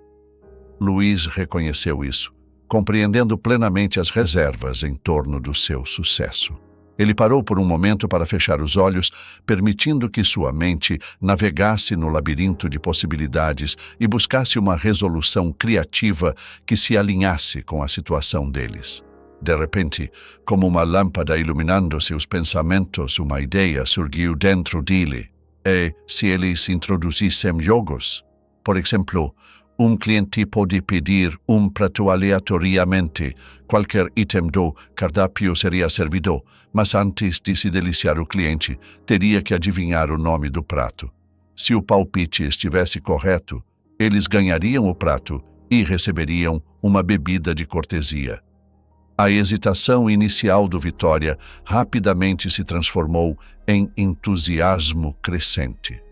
Luiz reconheceu isso, compreendendo plenamente as reservas em torno do seu sucesso. Ele parou por um momento para fechar os olhos, permitindo que sua mente navegasse no labirinto de possibilidades e buscasse uma resolução criativa que se alinhasse com a situação deles. De repente, como uma lâmpada iluminando seus pensamentos, uma ideia surgiu dentro dele. E se eles introduzissem jogos? Por exemplo, um cliente pode pedir um prato aleatoriamente. Qualquer item do cardápio seria servido, mas antes de se deliciar o cliente, teria que adivinhar o nome do prato. Se o palpite estivesse correto, eles ganhariam o prato e receberiam uma bebida de cortesia. A hesitação inicial do Vitória rapidamente se transformou em entusiasmo crescente.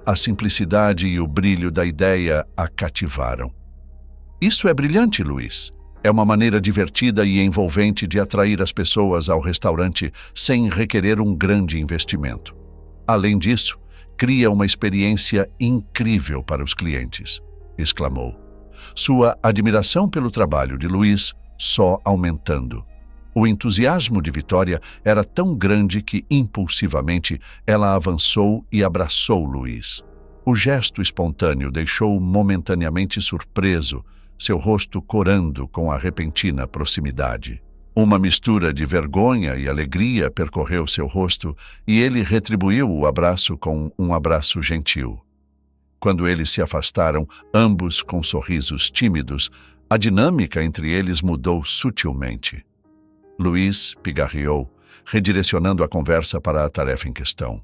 A simplicidade e o brilho da ideia a cativaram. Isso é brilhante, Luiz. É uma maneira divertida e envolvente de atrair as pessoas ao restaurante sem requerer um grande investimento. Além disso, cria uma experiência incrível para os clientes, exclamou. Sua admiração pelo trabalho de Luiz só aumentando. O entusiasmo de Vitória era tão grande que, impulsivamente, ela avançou e abraçou Luiz. O gesto espontâneo deixou-o momentaneamente surpreso, seu rosto corando com a repentina proximidade. Uma mistura de vergonha e alegria percorreu seu rosto e ele retribuiu o abraço com um abraço gentil. Quando eles se afastaram, ambos com sorrisos tímidos, a dinâmica entre eles mudou sutilmente. Luiz pigarreou, redirecionando a conversa para a tarefa em questão.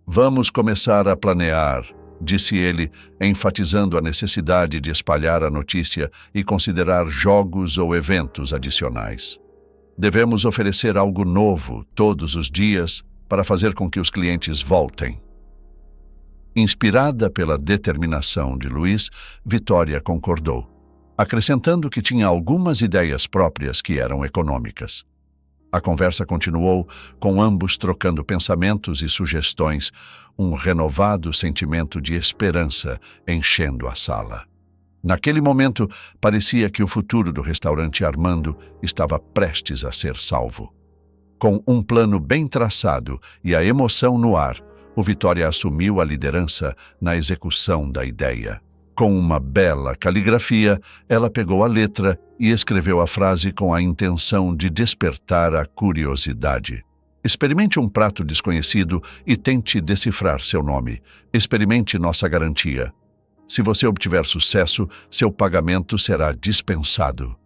Vamos começar a planear, disse ele, enfatizando a necessidade de espalhar a notícia e considerar jogos ou eventos adicionais. Devemos oferecer algo novo todos os dias para fazer com que os clientes voltem. Inspirada pela determinação de Luiz, Vitória concordou, acrescentando que tinha algumas ideias próprias que eram econômicas. A conversa continuou, com ambos trocando pensamentos e sugestões, um renovado sentimento de esperança enchendo a sala. Naquele momento, parecia que o futuro do restaurante Armando estava prestes a ser salvo. Com um plano bem traçado e a emoção no ar, o Vitória assumiu a liderança na execução da ideia. Com uma bela caligrafia, ela pegou a letra e escreveu a frase com a intenção de despertar a curiosidade. Experimente um prato desconhecido e tente decifrar seu nome. Experimente nossa garantia. Se você obtiver sucesso, seu pagamento será dispensado.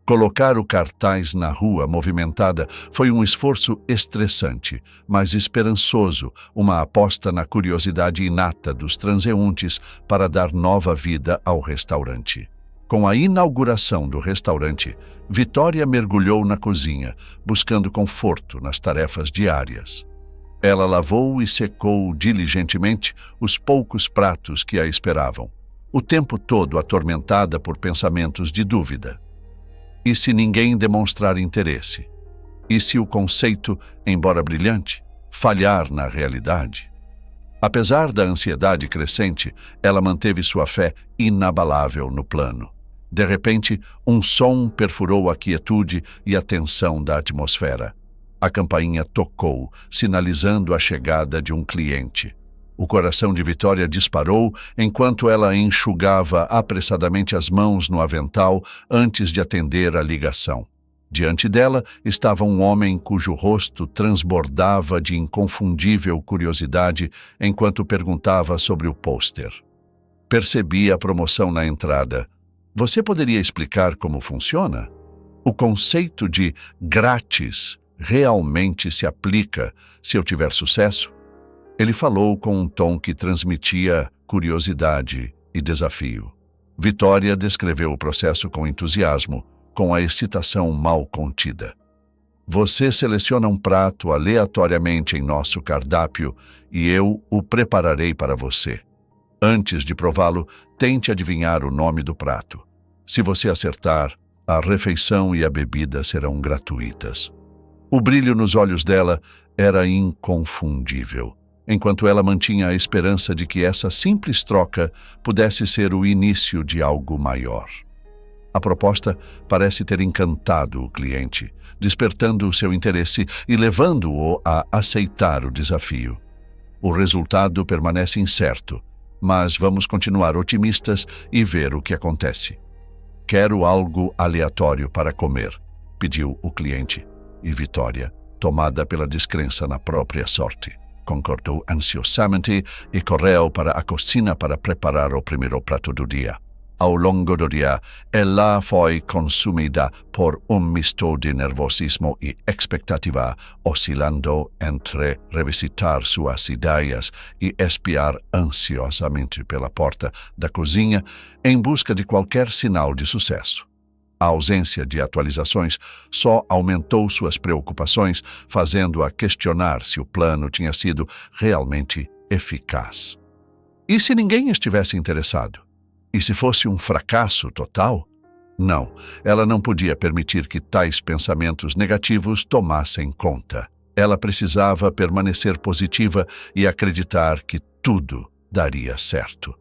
Colocar o cartaz na rua movimentada foi um esforço estressante, mas esperançoso, uma aposta na curiosidade inata dos transeuntes para dar nova vida ao restaurante. Com a inauguração do restaurante, Vitória mergulhou na cozinha, buscando conforto nas tarefas diárias. Ela lavou e secou diligentemente os poucos pratos que a esperavam, o tempo todo atormentada por pensamentos de dúvida. E se ninguém demonstrar interesse? E se o conceito, embora brilhante, falhar na realidade? Apesar da ansiedade crescente, ela manteve sua fé inabalável no plano. De repente, um som perfurou a quietude e a tensão da atmosfera. A campainha tocou, sinalizando a chegada de um cliente. O coração de Vitória disparou enquanto ela enxugava apressadamente as mãos no avental antes de atender a ligação. Diante dela estava um homem cujo rosto transbordava de inconfundível curiosidade enquanto perguntava sobre o pôster. Percebi a promoção na entrada. Você poderia explicar como funciona? O conceito de grátis realmente se aplica se eu tiver sucesso? Ele falou com um tom que transmitia curiosidade e desafio. Vitória descreveu o processo com entusiasmo, com a excitação mal contida. Você seleciona um prato aleatoriamente em nosso cardápio e eu o prepararei para você. Antes de prová-lo, tente adivinhar o nome do prato. Se você acertar, a refeição e a bebida serão gratuitas. O brilho nos olhos dela era inconfundível, enquanto ela mantinha a esperança de que essa simples troca pudesse ser o início de algo maior. A proposta parece ter encantado o cliente, despertando o seu interesse e levando-o a aceitar o desafio. O resultado permanece incerto, mas vamos continuar otimistas e ver o que acontece. Quero algo aleatório para comer. pediu o cliente. E Vitória, tomada pela descrença na própria sorte, concordou ansiosamente e correu para a cozinha para preparar o primeiro prato do dia. Ao longo do dia, ela foi consumida por um misto de nervosismo e expectativa, oscilando entre revisitar suas ideias e espiar ansiosamente pela porta da cozinha em busca de qualquer sinal de sucesso. A ausência de atualizações só aumentou suas preocupações, fazendo-a questionar se o plano tinha sido realmente eficaz. E se ninguém estivesse interessado? E se fosse um fracasso total? Não, ela não podia permitir que tais pensamentos negativos tomassem conta. Ela precisava permanecer positiva e acreditar que tudo daria certo.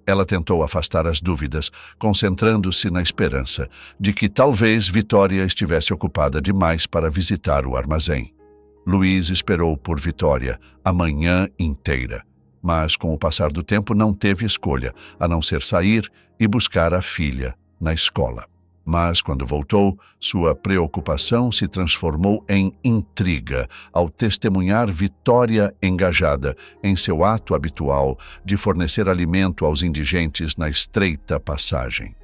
Ela tentou afastar as dúvidas, concentrando-se na esperança de que talvez Vitória estivesse ocupada demais para visitar o armazém. Luiz esperou por Vitória a manhã inteira, mas com o passar do tempo não teve escolha, a não ser sair e buscar a filha na escola. Mas, quando voltou, sua preocupação se transformou em intriga ao testemunhar Vitória engajada em seu ato habitual de fornecer alimento aos indigentes na estreita passagem.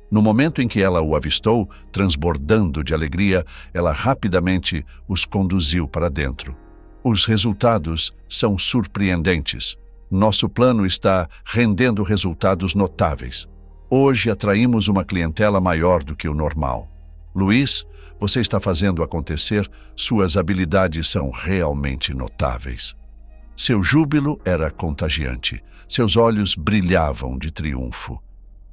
No momento em que ela o avistou, transbordando de alegria, ela rapidamente os conduziu para dentro. Os resultados são surpreendentes. Nosso plano está rendendo resultados notáveis. Hoje atraímos uma clientela maior do que o normal. Luiz, você está fazendo acontecer, suas habilidades são realmente notáveis. Seu júbilo era contagiante, seus olhos brilhavam de triunfo.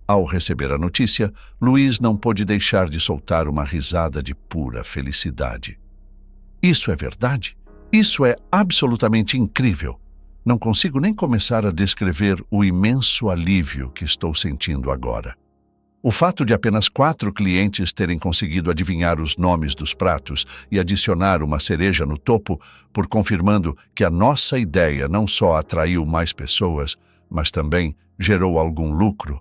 Ao receber a notícia, Luiz não pôde deixar de soltar uma risada de pura felicidade. Isso é verdade? Isso é absolutamente incrível! Não consigo nem começar a descrever o imenso alívio que estou sentindo agora. O fato de apenas 4 clientes terem conseguido adivinhar os nomes dos pratos e adicionar uma cereja no topo, por confirmando que a nossa ideia não só atraiu mais pessoas, mas também gerou algum lucro.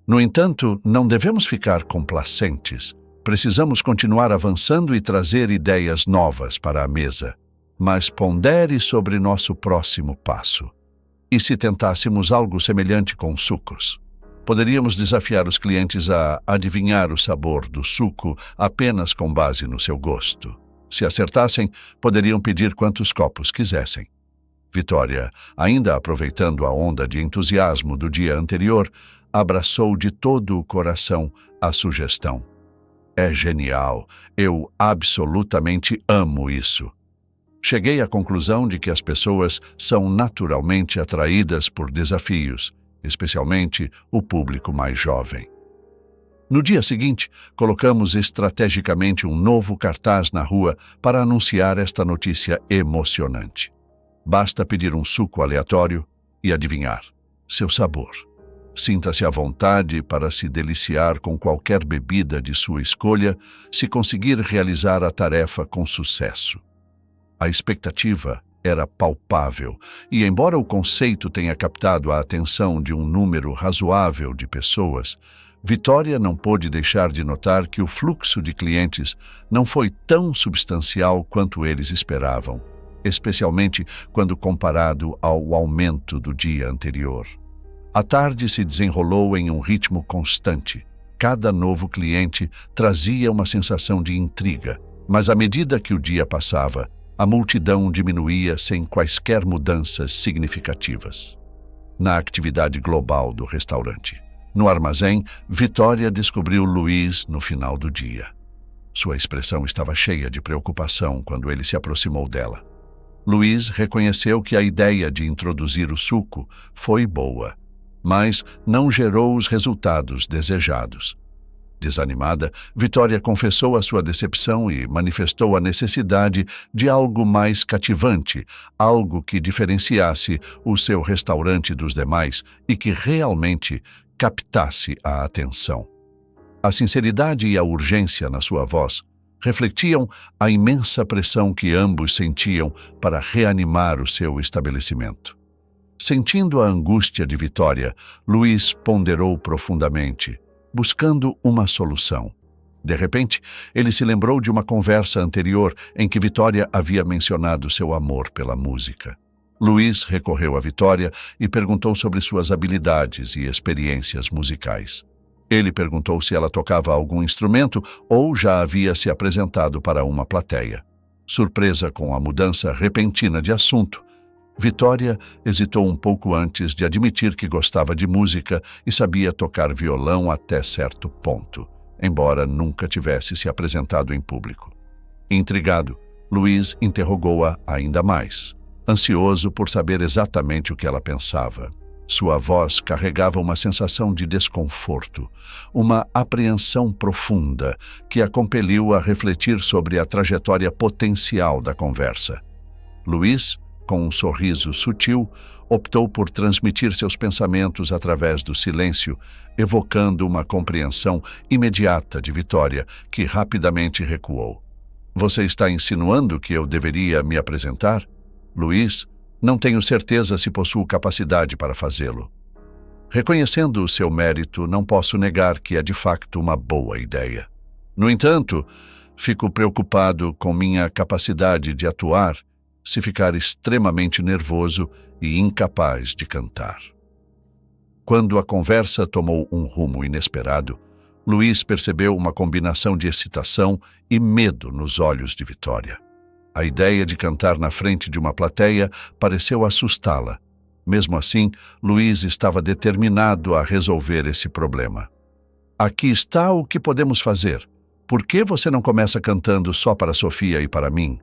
No entanto, não devemos ficar complacentes. Precisamos continuar avançando e trazer ideias novas para a mesa. Mas pondere sobre nosso próximo passo. E se tentássemos algo semelhante com sucos? Poderíamos desafiar os clientes a adivinhar o sabor do suco apenas com base no seu gosto. Se acertassem, poderiam pedir quantos copos quisessem. Vitória, ainda aproveitando a onda de entusiasmo do dia anterior, abraçou de todo o coração a sugestão. É genial, eu absolutamente amo isso. Cheguei à conclusão de que as pessoas são naturalmente atraídas por desafios, especialmente o público mais jovem. No dia seguinte, colocamos estrategicamente um novo cartaz na rua para anunciar esta notícia emocionante. Basta pedir um suco aleatório e adivinhar seu sabor. Sinta-se à vontade para se deliciar com qualquer bebida de sua escolha se conseguir realizar a tarefa com sucesso. A expectativa era palpável e, embora o conceito tenha captado a atenção de um número razoável de pessoas, Vitória não pôde deixar de notar que o fluxo de clientes não foi tão substancial quanto eles esperavam, especialmente quando comparado ao aumento do dia anterior. A tarde se desenrolou em um ritmo constante. Cada novo cliente trazia uma sensação de intriga, mas à medida que o dia passava, a multidão diminuía sem quaisquer mudanças significativas. Na atividade global do restaurante. No armazém, Vitória descobriu Luiz no final do dia. Sua expressão estava cheia de preocupação quando ele se aproximou dela. Luiz reconheceu que a ideia de introduzir o suco foi boa, mas não gerou os resultados desejados. Desanimada, Vitória confessou a sua decepção e manifestou a necessidade de algo mais cativante, algo que diferenciasse o seu restaurante dos demais e que realmente captasse a atenção. A sinceridade e a urgência na sua voz refletiam a imensa pressão que ambos sentiam para reanimar o seu estabelecimento. Sentindo a angústia de Vitória, Luiz ponderou profundamente, buscando uma solução. De repente, ele se lembrou de uma conversa anterior em que Vitória havia mencionado seu amor pela música. Luís recorreu a Vitória e perguntou sobre suas habilidades e experiências musicais. Ele perguntou se ela tocava algum instrumento ou já havia se apresentado para uma plateia. Surpresa com a mudança repentina de assunto, Vitória hesitou um pouco antes de admitir que gostava de música e sabia tocar violão até certo ponto, embora nunca tivesse se apresentado em público. Intrigado, Luís interrogou-a ainda mais, ansioso por saber exatamente o que ela pensava. Sua voz carregava uma sensação de desconforto, uma apreensão profunda que a compeliu a refletir sobre a trajetória potencial da conversa. Luís, com um sorriso sutil, optou por transmitir seus pensamentos através do silêncio, evocando uma compreensão imediata de Vitória, que rapidamente recuou. Você está insinuando que eu deveria me apresentar? Luís, não tenho certeza se possuo capacidade para fazê-lo. Reconhecendo o seu mérito, não posso negar que é de facto uma boa ideia. No entanto, fico preocupado com minha capacidade de atuar se ficar extremamente nervoso e incapaz de cantar. Quando a conversa tomou um rumo inesperado, Luís percebeu uma combinação de excitação e medo nos olhos de Vitória. A ideia de cantar na frente de uma plateia pareceu assustá-la. Mesmo assim, Luís estava determinado a resolver esse problema. Aqui está o que podemos fazer. Por que você não começa cantando só para Sofia e para mim?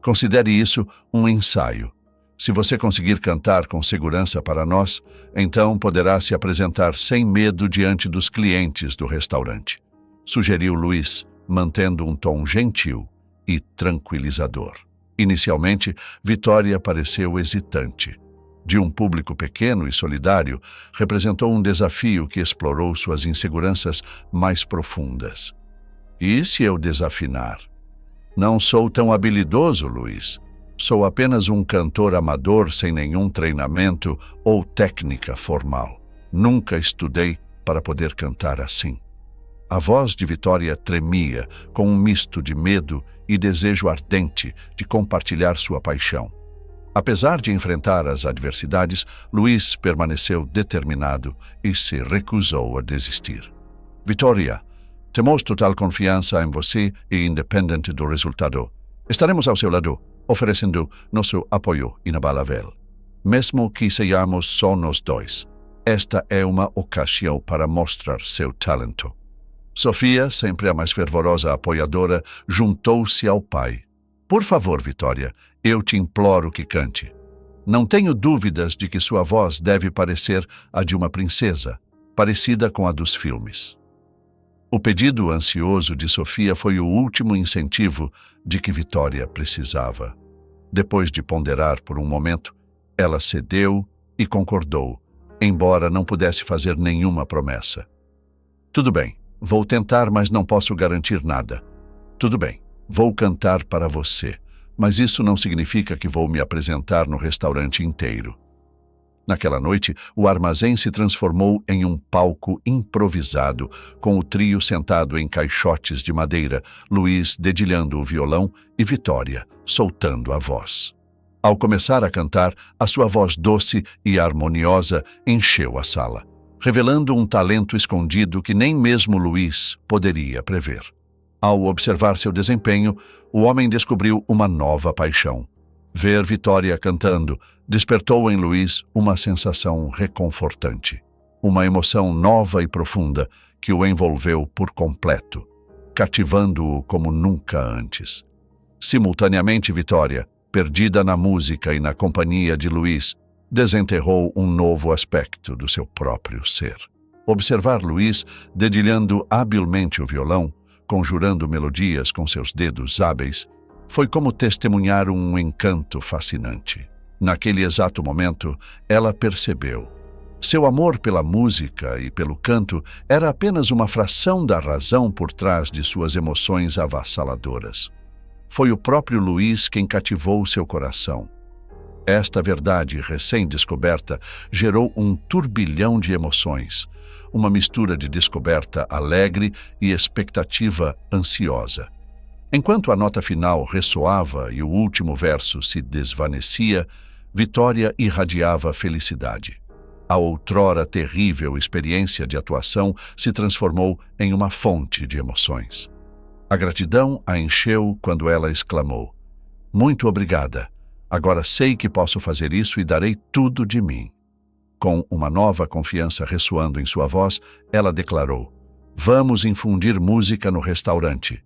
Considere isso um ensaio. Se você conseguir cantar com segurança para nós, então poderá se apresentar sem medo diante dos clientes do restaurante, sugeriu Luís, mantendo um tom gentil e tranquilizador. Inicialmente, Vitória pareceu hesitante. De um público pequeno e solidário, representou um desafio que explorou suas inseguranças mais profundas. E se eu desafinar? Não sou tão habilidoso, Luís. Sou apenas um cantor amador sem nenhum treinamento ou técnica formal. Nunca estudei para poder cantar assim. A voz de Vitória tremia com um misto de medo e desejo ardente de compartilhar sua paixão. Apesar de enfrentar as adversidades, Luís permaneceu determinado e se recusou a desistir. Vitória, temos total confiança em você e independente do resultado. Estaremos ao seu lado, oferecendo nosso apoio inabalável. Mesmo que sejamos só nós dois, esta é uma ocasião para mostrar seu talento. Sofia, sempre a mais fervorosa apoiadora, juntou-se ao pai. Por favor, Vitória, eu te imploro que cante. Não tenho dúvidas de que sua voz deve parecer a de uma princesa, parecida com a dos filmes. O pedido ansioso de Sofia foi o último incentivo de que Vitória precisava. Depois de ponderar por um momento, ela cedeu e concordou, embora não pudesse fazer nenhuma promessa. Tudo bem, vou tentar, mas não posso garantir nada. Tudo bem, vou cantar para você, mas isso não significa que vou me apresentar no restaurante inteiro. Naquela noite, o armazém se transformou em um palco improvisado, com o trio sentado em caixotes de madeira, Luís dedilhando o violão e Vitória soltando a voz. Ao começar a cantar, a sua voz doce e harmoniosa encheu a sala, revelando um talento escondido que nem mesmo Luís poderia prever. Ao observar seu desempenho, o homem descobriu uma nova paixão. Ver Vitória cantando despertou em Luís uma sensação reconfortante, uma emoção nova e profunda que o envolveu por completo, cativando-o como nunca antes. Simultaneamente, Vitória, perdida na música e na companhia de Luís, desenterrou um novo aspecto do seu próprio ser. Observar Luís dedilhando habilmente o violão, conjurando melodias com seus dedos hábeis, foi como testemunhar um encanto fascinante. Naquele exato momento, ela percebeu. Seu amor pela música e pelo canto era apenas uma fração da razão por trás de suas emoções avassaladoras. Foi o próprio Luís quem cativou seu coração. Esta verdade recém-descoberta gerou um turbilhão de emoções, uma mistura de descoberta alegre e expectativa ansiosa. Enquanto a nota final ressoava e o último verso se desvanecia, Vitória irradiava felicidade. A outrora terrível experiência de atuação se transformou em uma fonte de emoções. A gratidão a encheu quando ela exclamou: "Muito obrigada. Agora sei que posso fazer isso e darei tudo de mim." Com uma nova confiança ressoando em sua voz, ela declarou: "Vamos infundir música no restaurante."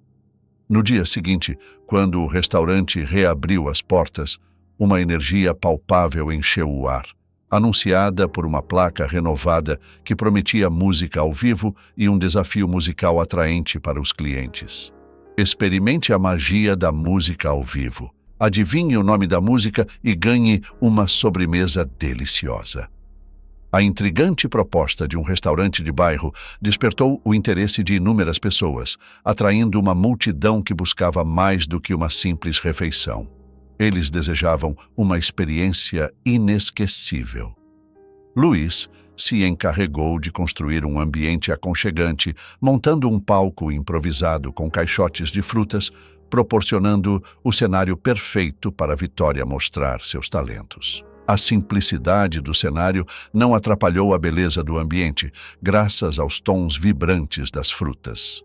No dia seguinte, quando o restaurante reabriu as portas, uma energia palpável encheu o ar, anunciada por uma placa renovada que prometia música ao vivo e um desafio musical atraente para os clientes. Experimente a magia da música ao vivo. Adivinhe o nome da música e ganhe uma sobremesa deliciosa. A intrigante proposta de um restaurante de bairro despertou o interesse de inúmeras pessoas, atraindo uma multidão que buscava mais do que uma simples refeição. Eles desejavam uma experiência inesquecível. Luiz se encarregou de construir um ambiente aconchegante, montando um palco improvisado com caixotes de frutas, proporcionando o cenário perfeito para Vitória mostrar seus talentos. A simplicidade do cenário não atrapalhou a beleza do ambiente, graças aos tons vibrantes das frutas.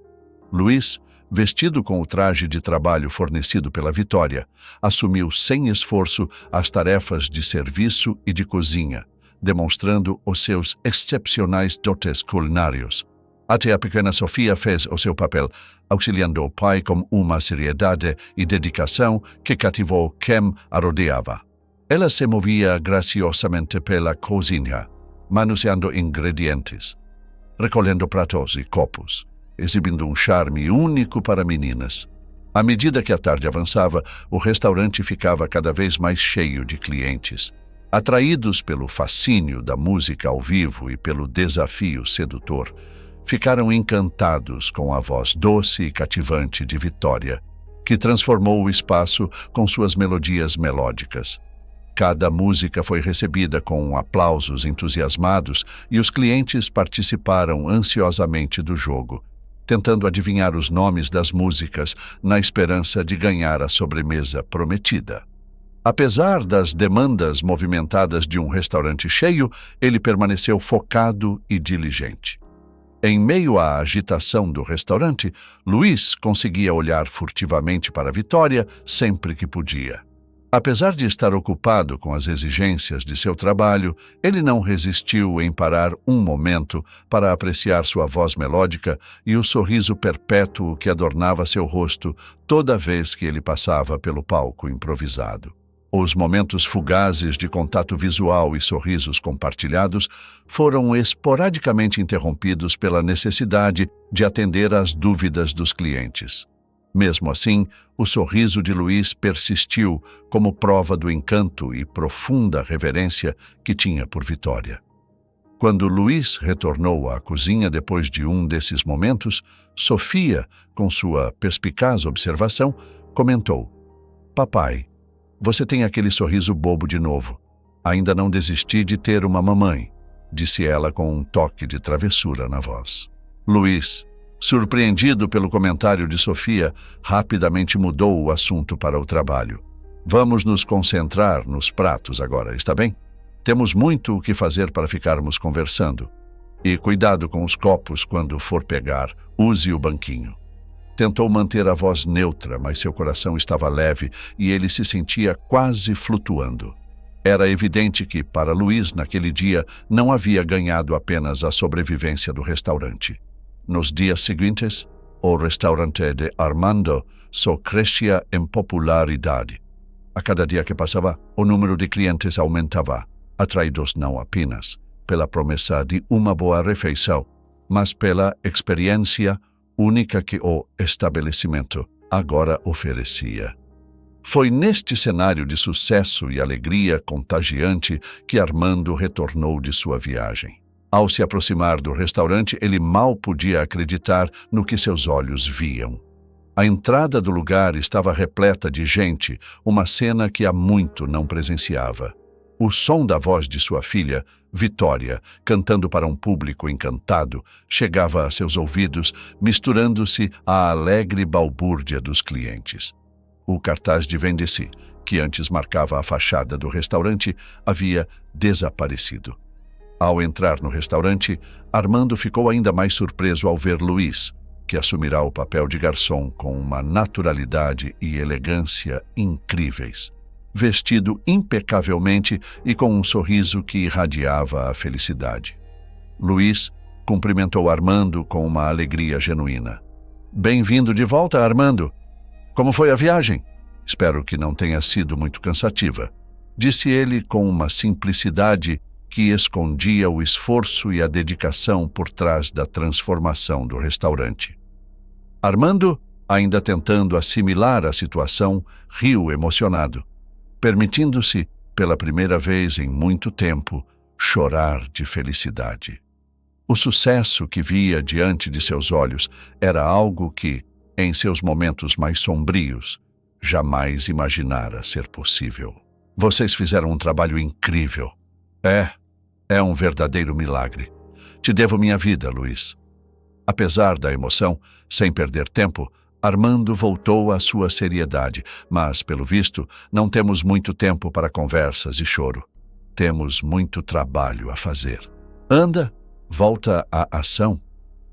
Luiz, vestido com o traje de trabalho fornecido pela Vitória, assumiu sem esforço as tarefas de serviço e de cozinha, demonstrando os seus excepcionais dotes culinários. Até a pequena Sofia fez o seu papel, auxiliando o pai com uma seriedade e dedicação que cativou quem a rodeava. Ela se movia graciosamente pela cozinha, manuseando ingredientes, recolhendo pratos e copos, exibindo um charme único para meninas. À medida que a tarde avançava, o restaurante ficava cada vez mais cheio de clientes. Atraídos pelo fascínio da música ao vivo e pelo desafio sedutor, ficaram encantados com a voz doce e cativante de Vitória, que transformou o espaço com suas melodias melódicas. Cada música foi recebida com aplausos entusiasmados e os clientes participaram ansiosamente do jogo, tentando adivinhar os nomes das músicas na esperança de ganhar a sobremesa prometida. Apesar das demandas movimentadas de um restaurante cheio, ele permaneceu focado e diligente. Em meio à agitação do restaurante, Luiz conseguia olhar furtivamente para Vitória sempre que podia. Apesar de estar ocupado com as exigências de seu trabalho, ele não resistiu em parar um momento para apreciar sua voz melódica e o sorriso perpétuo que adornava seu rosto toda vez que ele passava pelo palco improvisado. Os momentos fugazes de contato visual e sorrisos compartilhados foram esporadicamente interrompidos pela necessidade de atender às dúvidas dos clientes. Mesmo assim, o sorriso de Luiz persistiu como prova do encanto e profunda reverência que tinha por Vitória. Quando Luiz retornou à cozinha depois de um desses momentos, Sofia, com sua perspicaz observação, comentou: "Papai, você tem aquele sorriso bobo de novo. Ainda não desisti de ter uma mamãe", disse ela com um toque de travessura na voz. Luiz, surpreendido pelo comentário de Sofia, rapidamente mudou o assunto para o trabalho. "Vamos nos concentrar nos pratos agora, está bem? Temos muito o que fazer para ficarmos conversando. E cuidado com os copos quando for pegar, use o banquinho." Tentou manter a voz neutra, mas seu coração estava leve e ele se sentia quase flutuando. Era evidente que, para Luiz, naquele dia, não havia ganhado apenas a sobrevivência do restaurante. Nos dias seguintes, o restaurante de Armando só crescia em popularidade. A cada dia que passava, o número de clientes aumentava, atraídos não apenas pela promessa de uma boa refeição, mas pela experiência única que o estabelecimento agora oferecia. Foi neste cenário de sucesso e alegria contagiante que Armando retornou de sua viagem. Ao se aproximar do restaurante, ele mal podia acreditar no que seus olhos viam. A entrada do lugar estava repleta de gente, uma cena que há muito não presenciava. O som da voz de sua filha, Vitória, cantando para um público encantado, chegava a seus ouvidos, misturando-se à alegre balbúrdia dos clientes. O cartaz de vende-se, que antes marcava a fachada do restaurante, havia desaparecido. Ao entrar no restaurante, Armando ficou ainda mais surpreso ao ver Luís, que assumirá o papel de garçom com uma naturalidade e elegância incríveis, vestido impecavelmente e com um sorriso que irradiava a felicidade. Luís cumprimentou Armando com uma alegria genuína. "Bem-vindo de volta, Armando. Como foi a viagem? Espero que não tenha sido muito cansativa", disse ele com uma simplicidade que escondia o esforço e a dedicação por trás da transformação do restaurante. Armando, ainda tentando assimilar a situação, riu emocionado, permitindo-se, pela primeira vez em muito tempo, chorar de felicidade. O sucesso que via diante de seus olhos era algo que, em seus momentos mais sombrios, jamais imaginara ser possível. "Vocês fizeram um trabalho incrível. É um verdadeiro milagre. Te devo minha vida, Luís." Apesar da emoção, sem perder tempo, Armando voltou à sua seriedade, mas, pelo visto, não temos muito tempo para conversas e choro. Temos muito trabalho a fazer. "Anda, volta à ação",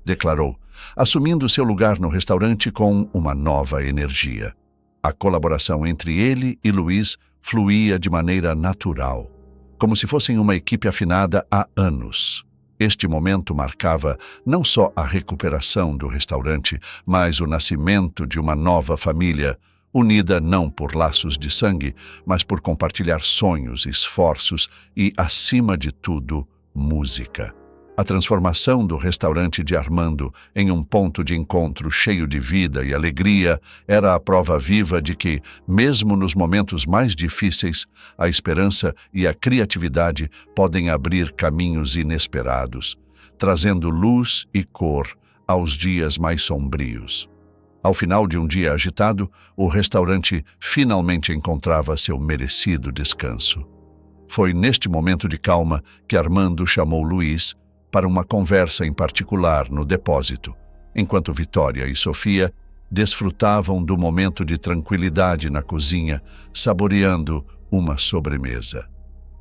declarou, assumindo seu lugar no restaurante com uma nova energia. A colaboração entre ele e Luís fluía de maneira natural, como se fossem uma equipe afinada há anos. Este momento marcava não só a recuperação do restaurante, mas o nascimento de uma nova família, unida não por laços de sangue, mas por compartilhar sonhos, esforços e, acima de tudo, música. A transformação do restaurante de Armando em um ponto de encontro cheio de vida e alegria era a prova viva de que, mesmo nos momentos mais difíceis, a esperança e a criatividade podem abrir caminhos inesperados, trazendo luz e cor aos dias mais sombrios. Ao final de um dia agitado, o restaurante finalmente encontrava seu merecido descanso. Foi neste momento de calma que Armando chamou Luís para uma conversa em particular no depósito, enquanto Vitória e Sofia desfrutavam do momento de tranquilidade na cozinha, saboreando uma sobremesa.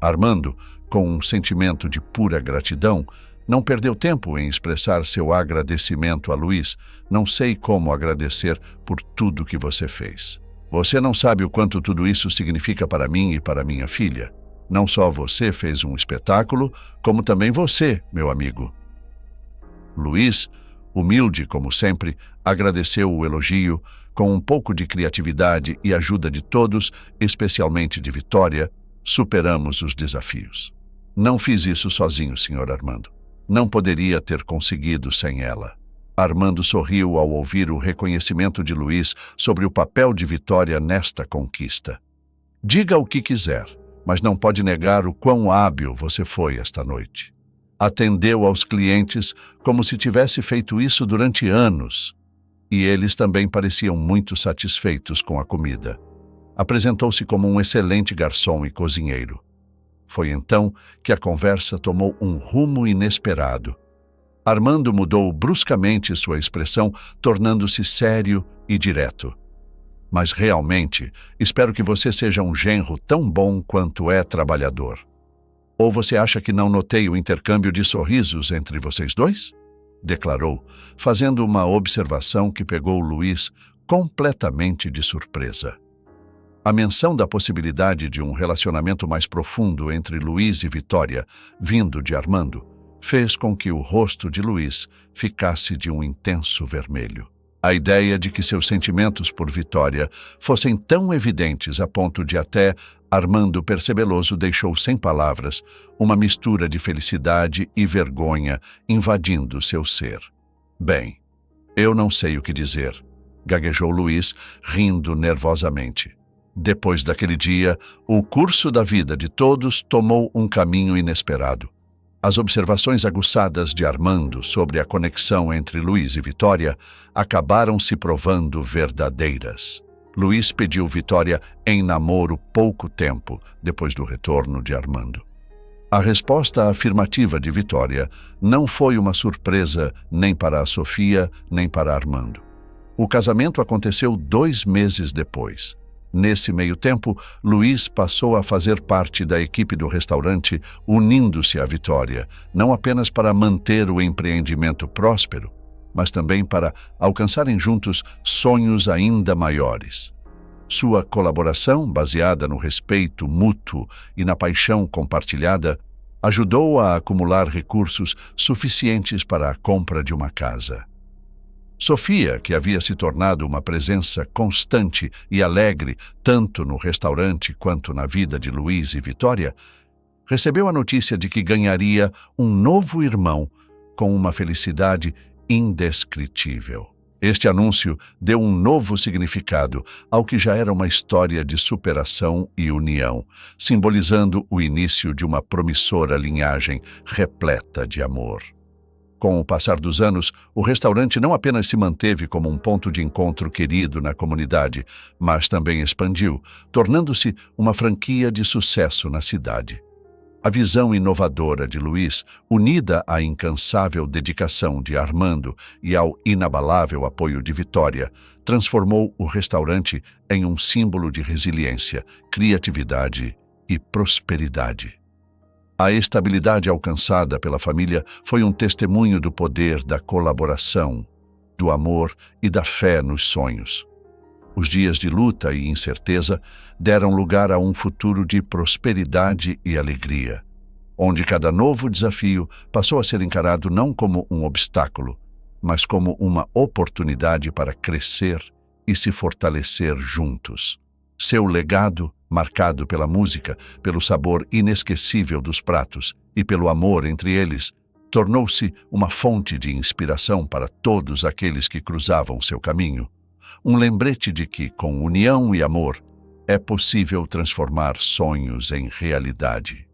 Armando, com um sentimento de pura gratidão, não perdeu tempo em expressar seu agradecimento a Luís. "Não sei como agradecer por tudo que você fez. Você não sabe o quanto tudo isso significa para mim e para minha filha. Não só você fez um espetáculo, como também você, meu amigo." Luís, humilde como sempre, agradeceu o elogio. Com um pouco de criatividade e ajuda de todos, especialmente de Vitória, superamos os desafios. "Não fiz isso sozinho, Sr. Armando. Não poderia ter conseguido sem ela." Armando sorriu ao ouvir o reconhecimento de Luís sobre o papel de Vitória nesta conquista. "Diga o que quiser, mas não pode negar o quão hábil você foi esta noite. Atendeu aos clientes como se tivesse feito isso durante anos, e eles também pareciam muito satisfeitos com a comida. Apresentou-se como um excelente garçom e cozinheiro." Foi então que a conversa tomou um rumo inesperado. Armando mudou bruscamente sua expressão, tornando-se sério e direto. "Mas realmente, espero que você seja um genro tão bom quanto é trabalhador. Ou você acha que não notei o intercâmbio de sorrisos entre vocês dois?" declarou, fazendo uma observação que pegou Luís completamente de surpresa. A menção da possibilidade de um relacionamento mais profundo entre Luís e Vitória, vindo de Armando, fez com que o rosto de Luís ficasse de um intenso vermelho. A ideia de que seus sentimentos por Vitória fossem tão evidentes a ponto de até Armando Percebeloso deixou sem palavras uma mistura de felicidade e vergonha invadindo seu ser. "Bem, eu não sei o que dizer", gaguejou Luís, rindo nervosamente. Depois daquele dia, o curso da vida de todos tomou um caminho inesperado. As observações aguçadas de Armando sobre a conexão entre Luís e Vitória acabaram se provando verdadeiras. Luís pediu Vitória em namoro pouco tempo depois do retorno de Armando. A resposta afirmativa de Vitória não foi uma surpresa nem para a Sofia, nem para Armando. O casamento aconteceu 2 meses depois. Nesse meio tempo, Luís passou a fazer parte da equipe do restaurante, unindo-se à Vitória, não apenas para manter o empreendimento próspero, mas também para alcançarem juntos sonhos ainda maiores. Sua colaboração, baseada no respeito mútuo e na paixão compartilhada, ajudou a acumular recursos suficientes para a compra de uma casa. Sofia, que havia se tornado uma presença constante e alegre tanto no restaurante quanto na vida de Luís e Vitória, recebeu a notícia de que ganharia um novo irmão com uma felicidade indescritível. Este anúncio deu um novo significado ao que já era uma história de superação e união, simbolizando o início de uma promissora linhagem repleta de amor. Com o passar dos anos, o restaurante não apenas se manteve como um ponto de encontro querido na comunidade, mas também expandiu, tornando-se uma franquia de sucesso na cidade. A visão inovadora de Luís, unida à incansável dedicação de Armando e ao inabalável apoio de Vitória, transformou o restaurante em um símbolo de resiliência, criatividade e prosperidade. A estabilidade alcançada pela família foi um testemunho do poder da colaboração, do amor e da fé nos sonhos. Os dias de luta e incerteza deram lugar a um futuro de prosperidade e alegria, onde cada novo desafio passou a ser encarado não como um obstáculo, mas como uma oportunidade para crescer e se fortalecer juntos. Seu legado, marcado pela música, pelo sabor inesquecível dos pratos e pelo amor entre eles, tornou-se uma fonte de inspiração para todos aqueles que cruzavam seu caminho. Um lembrete de que, com união e amor, é possível transformar sonhos em realidade.